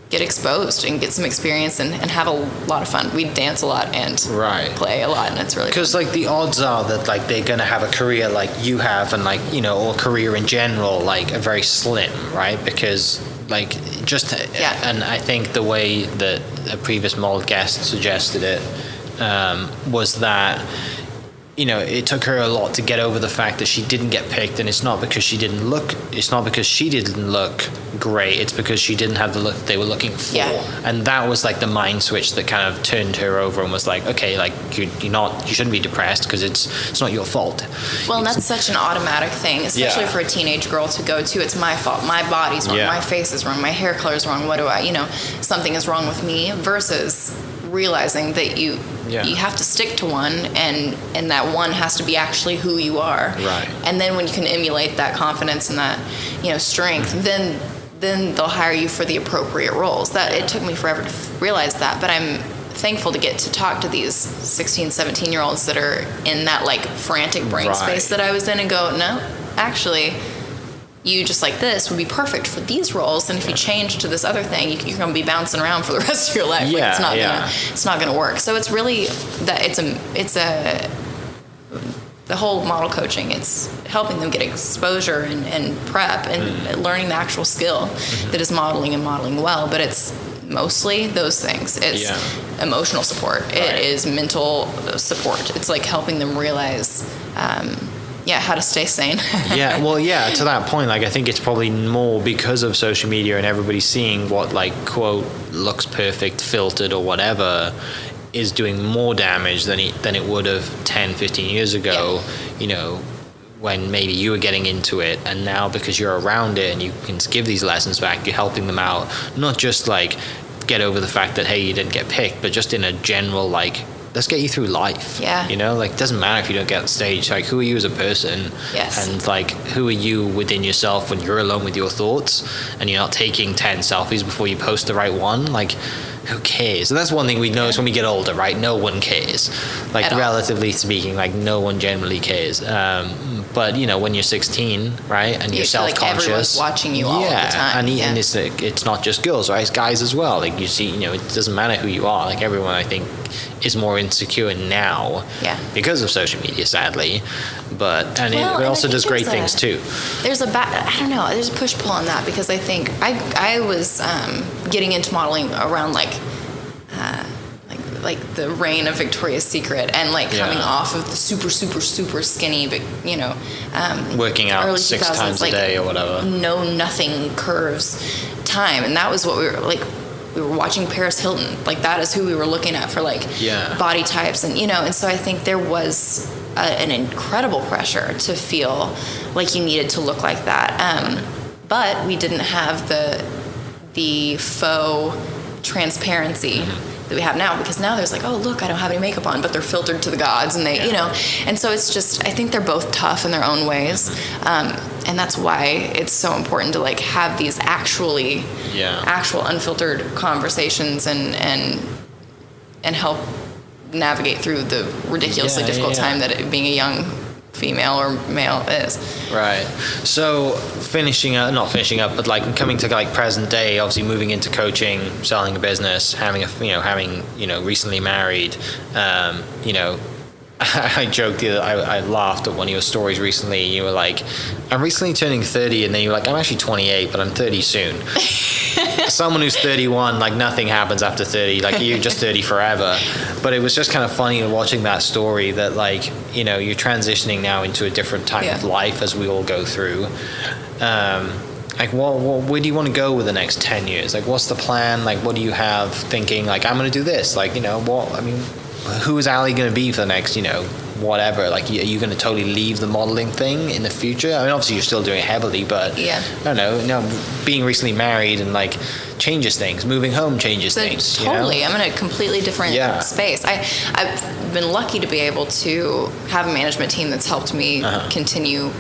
get exposed and get some experience and have a lot of fun. We dance a lot and play a lot, and it's really because like the odds are that like they're gonna have a career like you have, and like, you know, or career in general, like, are very slim, right? Because like just and I think the way that a previous mold guest suggested it was that, you know, it took her a lot to get over the fact that she didn't get picked, and it's not because she didn't look great, it's because she didn't have the look they were looking for. And that was like the mind switch that kind of turned her over and was like, okay, like you shouldn't be depressed because it's not your fault. Well, and that's such an automatic thing, especially for a teenage girl to go to, it's my fault, my body's wrong, my face is wrong, my hair color is wrong, what do I, you know, something is wrong with me, versus realizing that you have to stick to one, and that one has to be actually who you are. Right. And then when you can emulate that confidence and that, you know, strength, then they'll hire you for the appropriate roles. That it took me forever to realize that, but I'm thankful to get to talk to these 16, 17-year-olds that are in that like frantic brain space that I was in, and go, no, actually, you just like this would be perfect for these roles, and if you change to this other thing, you're going to be bouncing around for the rest of your life. It's not going to work. So it's really that the whole model coaching, it's helping them get exposure and prep and learning the actual skill that is modeling and modeling well. But it's mostly those things. It's emotional support. It is mental support. It's like helping them realize how to stay sane. To that point, like, I think it's probably more because of social media and everybody seeing what, like, quote, looks perfect, filtered or whatever, is doing more damage than it would have 10, 15 years ago, you know, when maybe you were getting into it. And now, because you're around it and you can give these lessons back, you're helping them out, not just like get over the fact that, hey, you didn't get picked, but just in a general, like, let's get you through life. You know, like, it doesn't matter if you don't get on stage. Like, who are you as a person? And like, who are you within yourself when you're alone with your thoughts and you're not taking 10 selfies before you post the right one? Like, who cares? So that's one thing we notice when we get older, right? No one cares. Like, relatively speaking, like, no one generally cares. But, you know, when you're 16, right, and you're self-conscious, like, everyone's watching you all the time. And it's not just girls, right? It's guys as well. Like, you see, you know, it doesn't matter who you are. Like, everyone, I think, is more insecure now because of social media, sadly. But it also does great things too. There's there's a push-pull on that, because I think I was getting into modeling around like the reign of Victoria's Secret, and like coming off of the super, super, super skinny, but, you know, working out 6 times a day or whatever. Nothing curves time, and that was what we were like. We were watching Paris Hilton, like, that is who we were looking at for like body types, and, you know, and so I think there was an incredible pressure to feel like you needed to look like that, but we didn't have the faux transparency that we have now, because now there's like, oh, look, I don't have any makeup on, but they're filtered to the gods, and they, you know, and so it's just, I think they're both tough in their own ways, and that's why it's so important to like have these actual unfiltered conversations and help navigate through the ridiculously difficult time that being a young female or male is. Right. So not finishing up, but like coming to like present day, obviously moving into coaching, selling a business, having recently married, you know, I joked I laughed at one of your stories recently. You were like, I'm recently turning 30, and then you were like, I'm actually 28, but I'm 30 soon. Someone who's 31, like, nothing happens after 30, like, you're just 30 forever. But it was just kind of funny watching that story, that, like, you know, you're transitioning now into a different time of life, as we all go through. Like, where do you want to go with the next 10 years? Like, what's the plan? Like, what do you have thinking? Like, I'm going to do this. Like, you know, who is Allie going to be for the next, you know, whatever, like, are you going to totally leave the modeling thing in the future? I mean, obviously you're still doing it heavily, but yeah. I don't know, being recently married and like changes things, moving home changes things. Totally. You know? I'm in a completely different space. I've been lucky to be able to have a management team that's helped me continue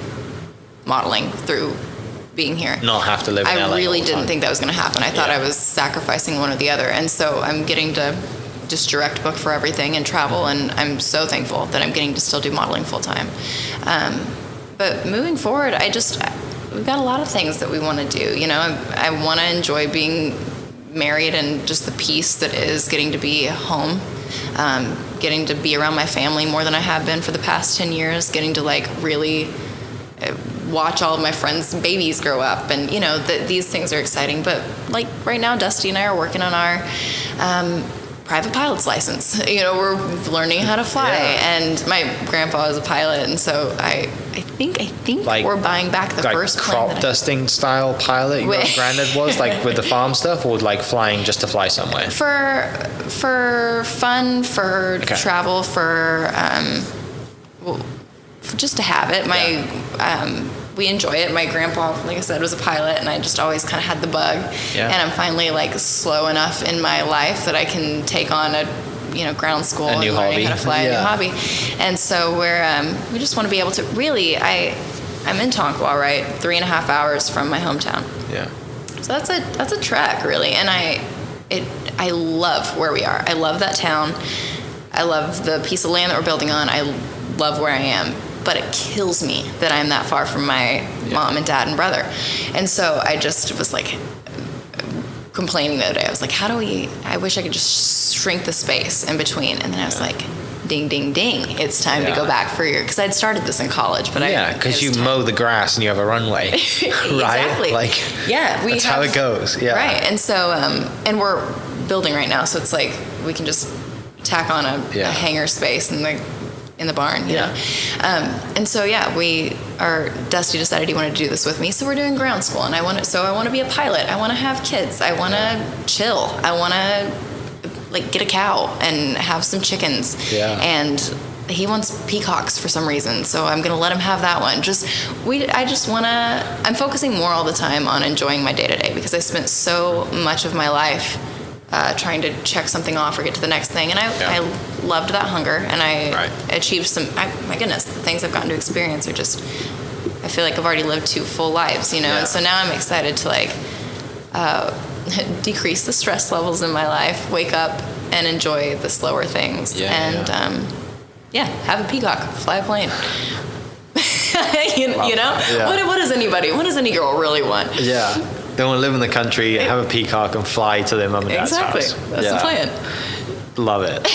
modeling through being here. Not have to live in LA. I really didn't think that was going to happen. I thought I was sacrificing one or the other. And so I'm getting to just direct book for everything and travel, and I'm so thankful that I'm getting to still do modeling full time. But moving forward, we've got a lot of things that we want to do. You know, I want to enjoy being married and just the peace that is getting to be home, getting to be around my family more than I have been for the past 10 years, getting to like really watch all of my friends' babies grow up, and you know these things are exciting. But like right now, Dusty and I are working on our private pilot's license. You know, we're learning how to fly, and my grandpa is a pilot, and so I think like, we're buying back the like first crop dusting style pilot. Your granddad was like with the farm stuff, or like flying just to fly somewhere for fun, for travel, for just to have it. We enjoy it. My grandpa, like I said, was a pilot, and I just always kind of had the bug. Yeah. And I'm finally like slow enough in my life that I can take on ground school and learning how to fly, a new hobby. And so we just want to be able to really. I'm in Tonkawa, right? 3.5 hours from my hometown. Yeah. So that's a trek, really, and I love where we are. I love that town. I love the piece of land that we're building on. I love where I am. But it kills me that I'm that far from my mom and dad and brother. And so I just was like complaining the other day. I was like, I wish I could just shrink the space in between. And then I was like, ding, ding, ding. It's time to go back for because I'd started this in college. But because you mow the grass and you have a runway. Right? Exactly. That's how it goes. Yeah. Right. And so, and we're building right now. So it's like we can just tack on a hangar space and like, in the barn, you know? And so, Dusty decided he wanted to do this with me, so we're doing ground school, and I want to be a pilot. I want to have kids. I want to chill. I want to, like, get a cow and have some chickens. Yeah. And he wants peacocks for some reason, so I'm going to let him have that one. I'm focusing more all the time on enjoying my day-to-day, because I spent so much of my life trying to check something off or get to the next thing. And I loved that hunger, and I achieved my goodness, the things I've gotten to experience are just, I feel like I've already lived 2 full lives, you know? Yeah. And so now I'm excited to like decrease the stress levels in my life, wake up and enjoy the slower things. Have a peacock, fly a plane. you know? Yeah. What does any girl really want? Yeah. They want to live in the country, have a peacock, and fly to their mum and dad's house. Exactly. That's the plan. Love it.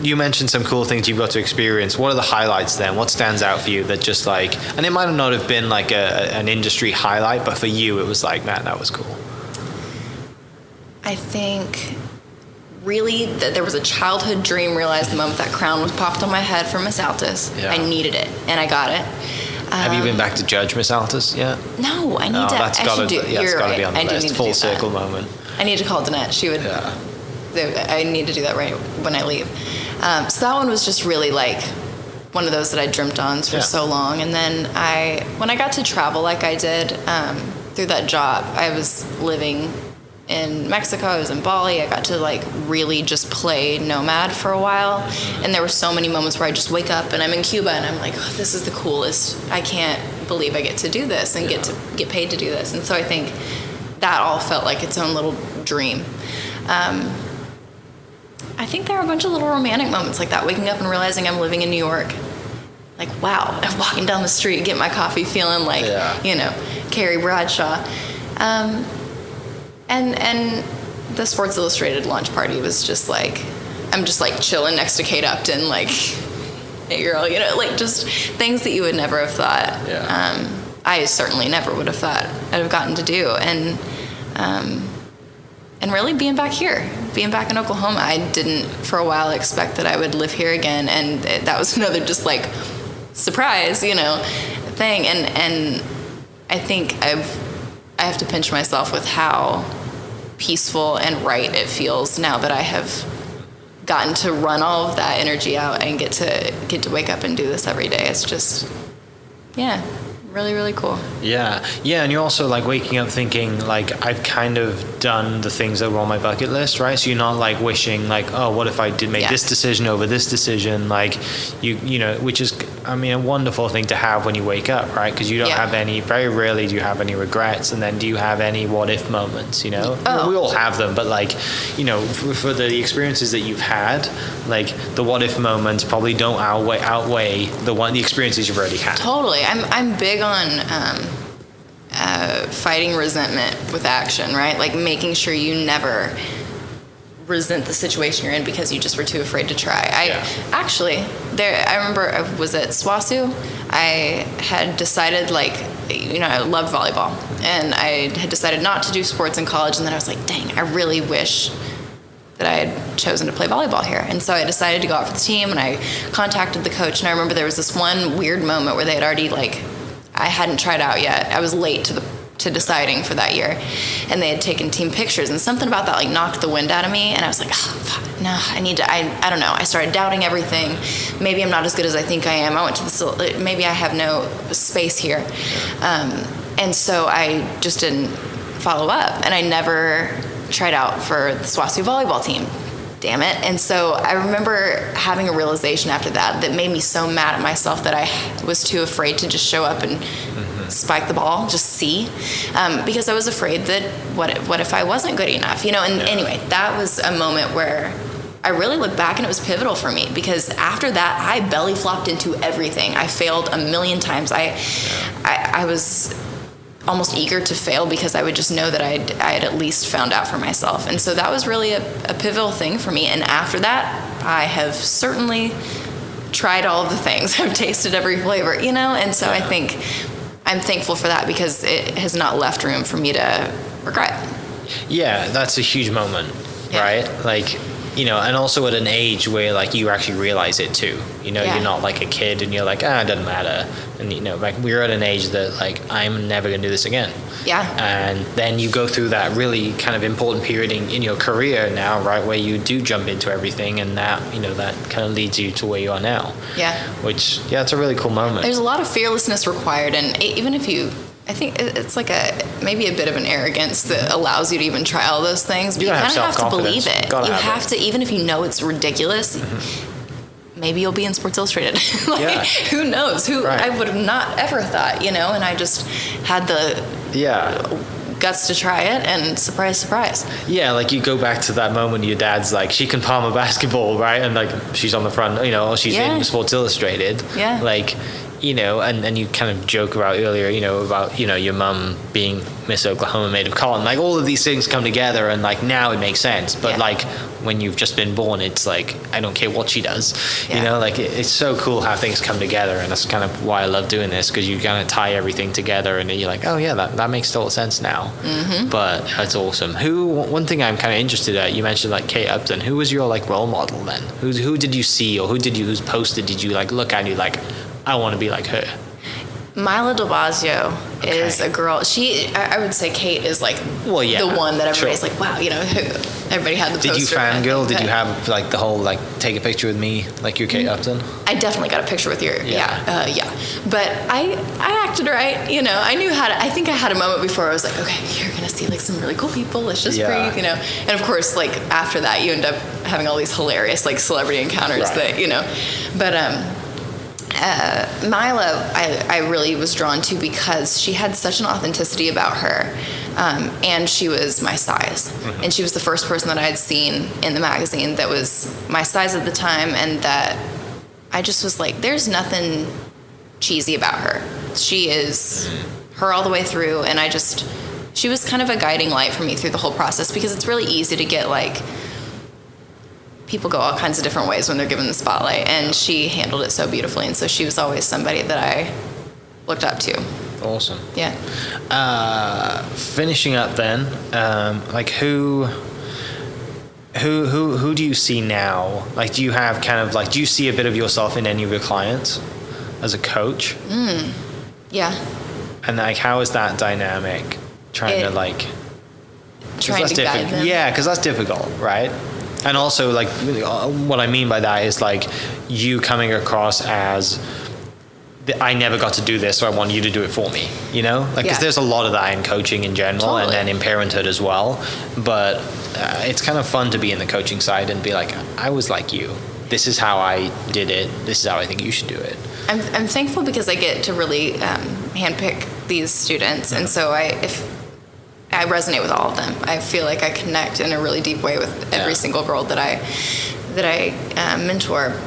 You mentioned some cool things you've got to experience. What are the highlights then? What stands out for you that just like, and it might not have been like an industry highlight, but for you it was like, man, that was cool. I think really that there was a childhood dream realized the moment that crown was popped on my head for Miss Altus. Yeah. I needed it, and I got it. Have you been back to judge Miss Altus yet? No, I need to. That's got to be on the list. Full circle moment. I need to call Danette. She would. Yeah. I need to do that right when I leave. So that one was just really like one of those that I dreamt on for so long. And then when I got to travel like I did through that job, I was living in Mexico, I was in Bali. I got to like really just play nomad for a while, and there were so many moments where I just wake up and I'm in Cuba and I'm like, oh, this is the coolest. I can't believe I get to do this and get paid to do this. And so I think that all felt like its own little dream. I think there are a bunch of little romantic moments like that, waking up and realizing I'm living in New York. Like, wow, I'm walking down the street, get my coffee, feeling like, Carrie Bradshaw. And the Sports Illustrated launch party was just like, I'm just like chilling next to Kate Upton, like, hey girl, you know, like just things that you would never have thought. Yeah. I certainly never would have thought I'd have gotten to do. And really being back here, being back in Oklahoma, I didn't for a while expect that I would live here again. And that was another just like surprise, you know, thing. And I think I have to pinch myself with how peaceful and right it feels now that I have gotten to run all of that energy out and get to wake up and do this every day. It's just, yeah, really, really cool. Yeah, and you're also like waking up thinking like I've kind of done the things that were on my bucket list, right? So you're not like wishing like, oh, what if I did make this decision over this decision? Like you know, which is, I mean, a wonderful thing to have when you wake up, right? Because you don't have any, very rarely do you have any regrets, and then do you have any what if moments, you know? Oh. We all have them, but like, you know, for the experiences that you've had, like the what if moments probably don't outweigh the experiences you've already had. Totally. I'm big on fighting resentment with action, right? Like making sure you never resent the situation you're in because you just were too afraid to try. I remember I was at SWASU. I had decided, like, you know, I loved volleyball, and I had decided not to do sports in college, and then I was like, dang, I really wish that I had chosen to play volleyball here. And so I decided to go out for the team, and I contacted the coach, and I remember there was this one weird moment where they had already, like, I hadn't tried out yet. I was late to deciding for that year, and they had taken team pictures, and something about that like knocked the wind out of me, and I was like, oh, fuck, no, I don't know. I started doubting everything. Maybe I'm not as good as I think I am. I went to maybe I have no space here. And so I just didn't follow up, and I never tried out for the SWASU volleyball team. Damn it. And so I remember having a realization after that made me so mad at myself that I was too afraid to just show up and spike the ball, just see, because I was afraid that what if I wasn't good enough, you know? And anyway, that was a moment where I really look back, and it was pivotal for me, because after that I belly flopped into everything. I failed a million times. I was almost eager to fail because I would just know that I had at least found out for myself. And so that was really a pivotal thing for me. And after that, I have certainly tried all of the things. I've tasted every flavor, you know? And so I think I'm thankful for that, because it has not left room for me to regret. Yeah, that's a huge moment, right? Like, you know, and also at an age where like you actually realize it too, you know, you're not like a kid and you're like, it doesn't matter. And you know, like we're at an age that like, I'm never gonna do this again. Yeah. And then you go through that really kind of important period in your career now, right, where you do jump into everything, and that, you know, that kind of leads you to where you are now. Yeah. Which, it's a really cool moment. There's a lot of fearlessness required, and even if you, I think it's like maybe a bit of an arrogance that allows you to even try all those things. But you kind of have to believe it. You have to, even if you know it's ridiculous. Maybe you'll be in Sports Illustrated. Who knows? I would have not ever thought, you know. And I just had the guts to try it, and surprise, surprise. Yeah, like you go back to that moment your dad's like, she can palm a basketball, right? And like she's on the front, you know, or she's in Sports Illustrated. Yeah. Like, you know, and you kind of joke about earlier, you know, about, you know, your mum being Miss Oklahoma made of cotton. Like all of these things come together, and like now it makes sense. But like when you've just been born, it's like, I don't care what she does. You know, like it's so cool how things come together, and that's kind of why I love doing this, because you kind of tie everything together, and then you're like, oh yeah, that makes total sense now. But that's awesome. One thing I'm kind of interested at, you mentioned like Kate Upton. Who was your like role model then? Who did you see, or whose poster did you like look at and you like, I want to be like her? Mila DeBasio is a girl. I would say Kate is like the one that everybody's like, wow, you know, everybody had the poster. Did you fangirl? Did you have like the whole like take a picture with me like you're Kate Upton? I definitely got a picture with your But I acted right, you know. I knew how to. I think I had a moment before I was like, okay, you're gonna see like some really cool people. Let's just breathe, you know. And of course, like after that, you end up having all these hilarious like celebrity encounters that, you know. But Mila, I really was drawn to because she had such an authenticity about her, and she was my size. And she was the first person that I had seen in the magazine that was my size at the time, and that I just was like, there's nothing cheesy about her. She is her all the way through, and she was kind of a guiding light for me through the whole process, because it's really easy to get like, people go all kinds of different ways when they're given the spotlight, and she handled it so beautifully, and so she was always somebody that I looked up to. Awesome. Yeah. Finishing up then, like who do you see now? Like, do you have kind of like, do you see a bit of yourself in any of your clients as a coach? Yeah. And like, how is that dynamic? Trying to guide them? Yeah, because that's difficult, right? And also, like, what I mean by that is, like, you coming across as, I never got to do this, so I want you to do it for me, you know? Like, because there's a lot of that in coaching in general, and then in parenthood as well. But it's kind of fun to be in the coaching side and be like, I was like you. This is how I did it. This is how I think you should do it. I'm thankful because I get to really handpick these students, and so I resonate with all of them. I feel like I connect in a really deep way with every single girl that I mentor.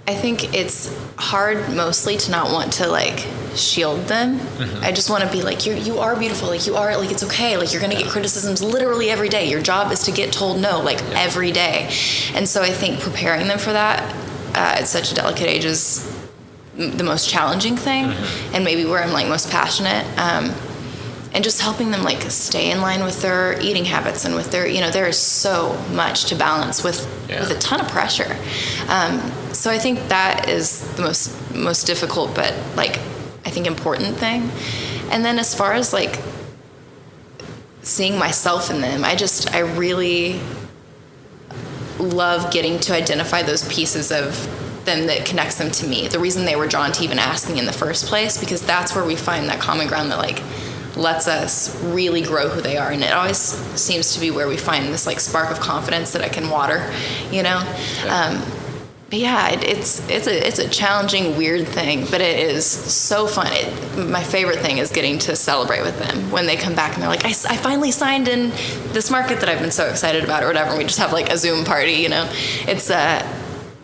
I think it's hard mostly to not want to like shield them. I just want to be like, you are beautiful, like you are, like it's okay, like you're gonna get criticisms literally every day. Your job is to get told no, like every day. And so I think preparing them for that at such a delicate age is the most challenging thing, and maybe where I'm like most passionate. And just helping them like stay in line with their eating habits and with their, there is so much to balance with a ton of pressure. So I think that is the most difficult, but like I think important thing. And then as far as like seeing myself in them, I really love getting to identify those pieces of them that connects them to me. The reason they were drawn to even asking in the first place, because that's where we find that common ground that like lets us really grow who they are. And it always seems to be where we find this like spark of confidence that I can water, but yeah, it's a challenging, weird thing, but it is so fun. My favorite thing is getting to celebrate with them when they come back and they're like, I finally signed in this market that I've been so excited about or whatever. And we just have like a Zoom party, It's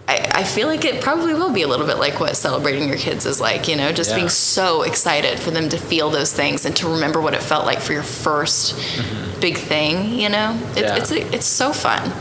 I feel like it probably will be a little bit like what celebrating your kids is like, just being so excited for them to feel those things and to remember what it felt like for your first big thing, It's so fun.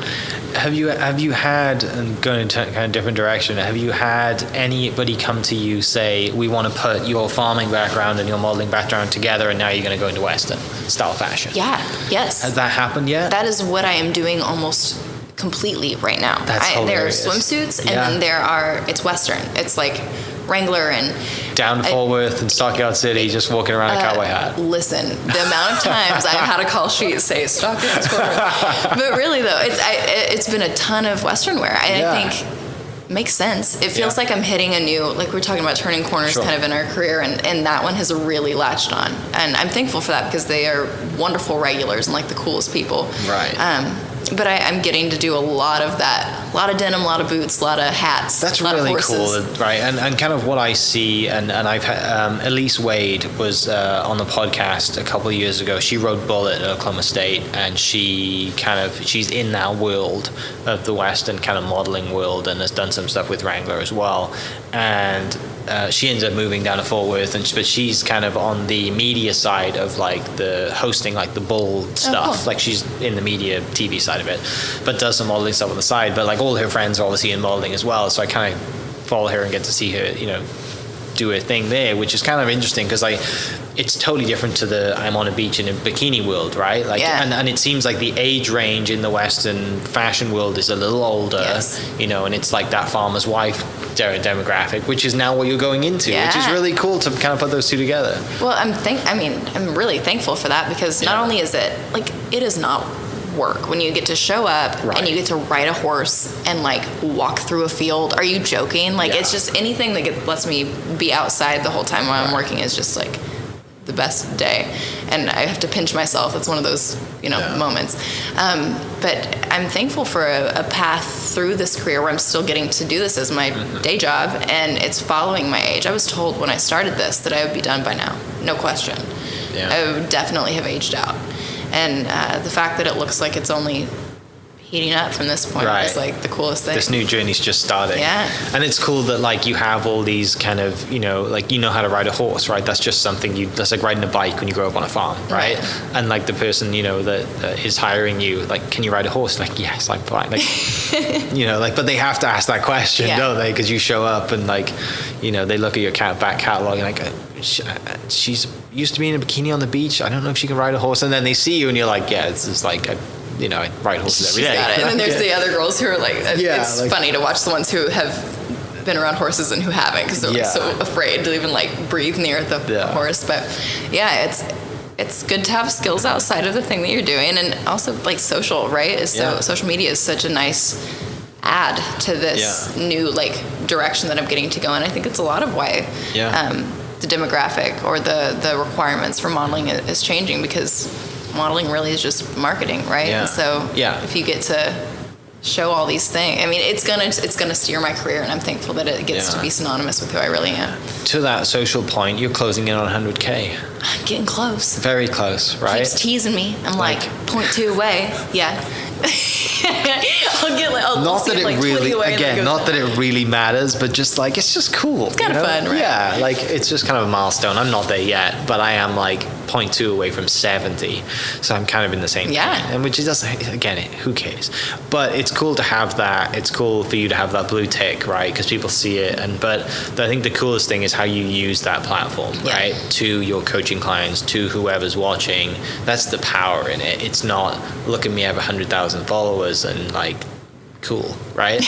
Have you had, and going into kind of different direction, have you had anybody come to you say, we want to put your farming background and your modeling background together and now you're going to go into Western style fashion? Yes. Has that happened yet? That is what I am doing almost completely right now. There are swimsuits and then it's Western. It's like Wrangler and down to Fort Worth and Stockyard City, just walking around in a cowboy hat. Listen, the amount of times I've had a call sheet say Stockyard, Fort Worth. But really though, it's been a ton of Western wear. I think makes sense. It feels like I'm hitting a new, like we're talking about turning corners kind of in our career, and that one has really latched on. And I'm thankful for that because they are wonderful regulars and like the coolest people. Right. But I'm getting to do a lot of that. A lot of denim, a lot of boots, a lot of hats. That's a lot really of horses. cool, right? And kind of what I see, and I've had, Elise Wade was on the podcast a couple of years ago. She rode Bullet at Oklahoma State, and she's in that world of the Western kind of modeling world, and has done some stuff with Wrangler as well. And she ends up moving down to Fort Worth, but she's kind of on the media side of like the hosting, like the Bull stuff. Oh, cool. Like she's in the media TV side of it, but does some modeling stuff on the side. But like all her friends are obviously in modeling as well, so I kind of follow her and get to see her, do her thing there, which is kind of interesting because it's totally different to the I'm on a beach in a bikini world, right? Like, and it seems like the age range in the Western fashion world is a little older, and it's like that farmer's wife demographic, which is now what you're going into, which is really cool to kind of put those two together. Well, I'm really thankful for that because not only is it like, it is not work when you get to show up and you get to ride a horse and like walk through a field. Are you joking? Like it's just anything that lets me be outside the whole time while I'm working is just like the best day, and I have to pinch myself. It's one of those moments, but I'm thankful for a path through this career where I'm still getting to do this as my day job, and it's following my age. I was told when I started this that I would be done by now, no question. I would definitely have aged out. And the fact that it looks like it's only heating up from this point is like the coolest thing. This new journey's just starting. Yeah. And it's cool that like you have all these kind of, like how to ride a horse, right? That's just something that's like riding a bike when you grow up on a farm, right? And like the person, that is hiring you, like, can you ride a horse? Like, yes, I'm fine. Like, but they have to ask that question, don't they? Because you show up and like, they look at your back catalog and like, she's used to be in a bikini on the beach. I don't know if she can ride a horse. And then they see you and you're like, it's just like, I ride horses every day. And then there's the other girls who are like, it's funny to watch the ones who have been around horses and who haven't, because they're like so afraid to even like breathe near the horse. But it's good to have skills outside of the thing that you're doing, and also like social, right? Social media is such a nice add to this new like direction that I'm getting to go in. I think it's a lot of why the demographic or the requirements for modeling is changing, because modeling really is just marketing, right? And so if you get to show all these things, I mean, it's gonna steer my career, and I'm thankful that it gets to be synonymous with who I really am. To that social point, you're closing in on 100K. I'm getting close. Very close, right? Keeps teasing me. I'm like 0.2 away. Yeah. Not that it really matters, but just like, it's just cool. It's kind of fun, right? Yeah, like it's just kind of a milestone. I'm not there yet, but I am like 0.2 away from 70, so I'm kind of in the same thing. And which is, again, who cares? But it's cool to have that. It's cool for you to have that blue tick, right? Because people see it, but I think the coolest thing is how you use that platform, right? To your coaching clients, to whoever's watching. That's the power in it. It's not, look at me, I have 100,000 followers and like, cool, right?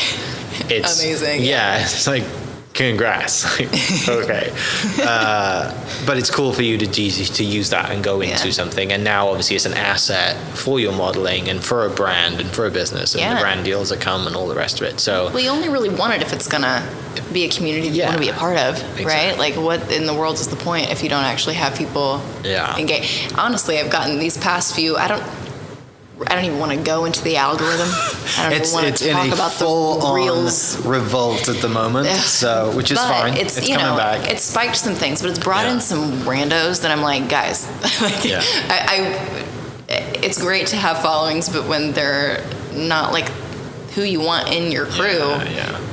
It's amazing. Yeah, it's like, congrats. Okay. But it's cool for you to use that and go into something. And now obviously it's an asset for your modeling and for a brand and for a business and the brand deals that come and all the rest of it. So you only really want it if it's gonna be a community that you want to be a part of, right? Like, what in the world is the point if you don't actually have people engage? Honestly, I've gotten these past few, I don't even want to go into the algorithm. I don't even want to talk about the reels. Revolt at the moment, so which is fine. It's coming back. It's spiked some things, but it's brought in some randos that I'm like, guys, it's great to have followings, but when they're not like who you want in your crew,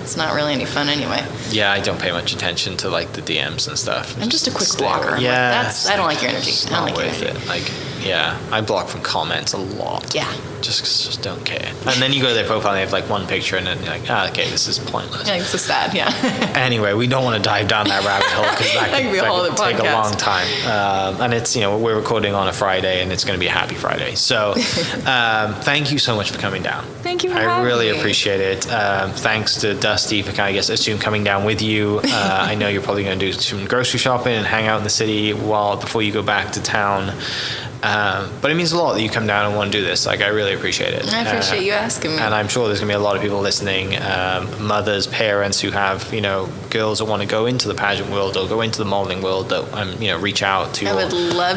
it's not really any fun anyway. Yeah, I don't pay much attention to like the DMs and stuff. I'm just a quick blocker. Yeah, I don't like your energy. I don't like your energy. It. Like, I block from comments a lot. Yeah. Just don't care. And then you go to their profile and they have like one picture, and then you're like, okay, this is pointless. Yeah, it's so sad. Yeah. Anyway, we don't want to dive down that rabbit hole because that could take a long time. And it's, we're recording on a Friday, and it's going to be a happy Friday. So thank you so much for coming down. Thank you for having me. I really appreciate it. Thanks to Dusty for kind of, assume coming down with you. I know you're probably going to do some grocery shopping and hang out in the city before you go back to town. But it means a lot that you come down and want to do this. Like, I really appreciate it. I appreciate you asking me. And I'm sure there's going to be a lot of people listening, mothers, parents who have, girls that want to go into the pageant world or go into the modeling world that, reach out to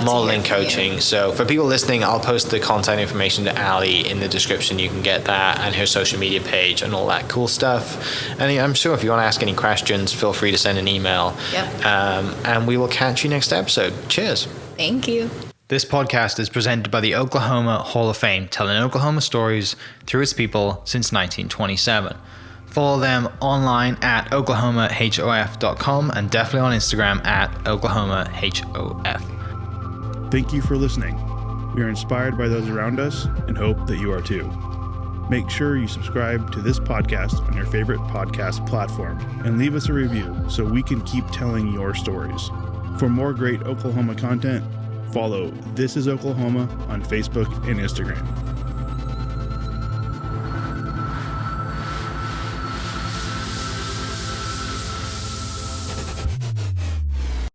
modeling coaching. So for people listening, I'll post the contact information to Allie in the description. You can get that and her social media page and all that cool stuff. And I'm sure if you want to ask any questions, feel free to send an email. Yep. And we will catch you next episode. Cheers. Thank you. This podcast is presented by the Oklahoma Hall of Fame, telling Oklahoma stories through its people since 1927. Follow them online at oklahomahof.com and definitely on Instagram at oklahomahof. Thank you for listening. We are inspired by those around us and hope that you are too. Make sure you subscribe to this podcast on your favorite podcast platform and leave us a review so we can keep telling your stories. For more great Oklahoma content, follow This Is Oklahoma on Facebook and Instagram.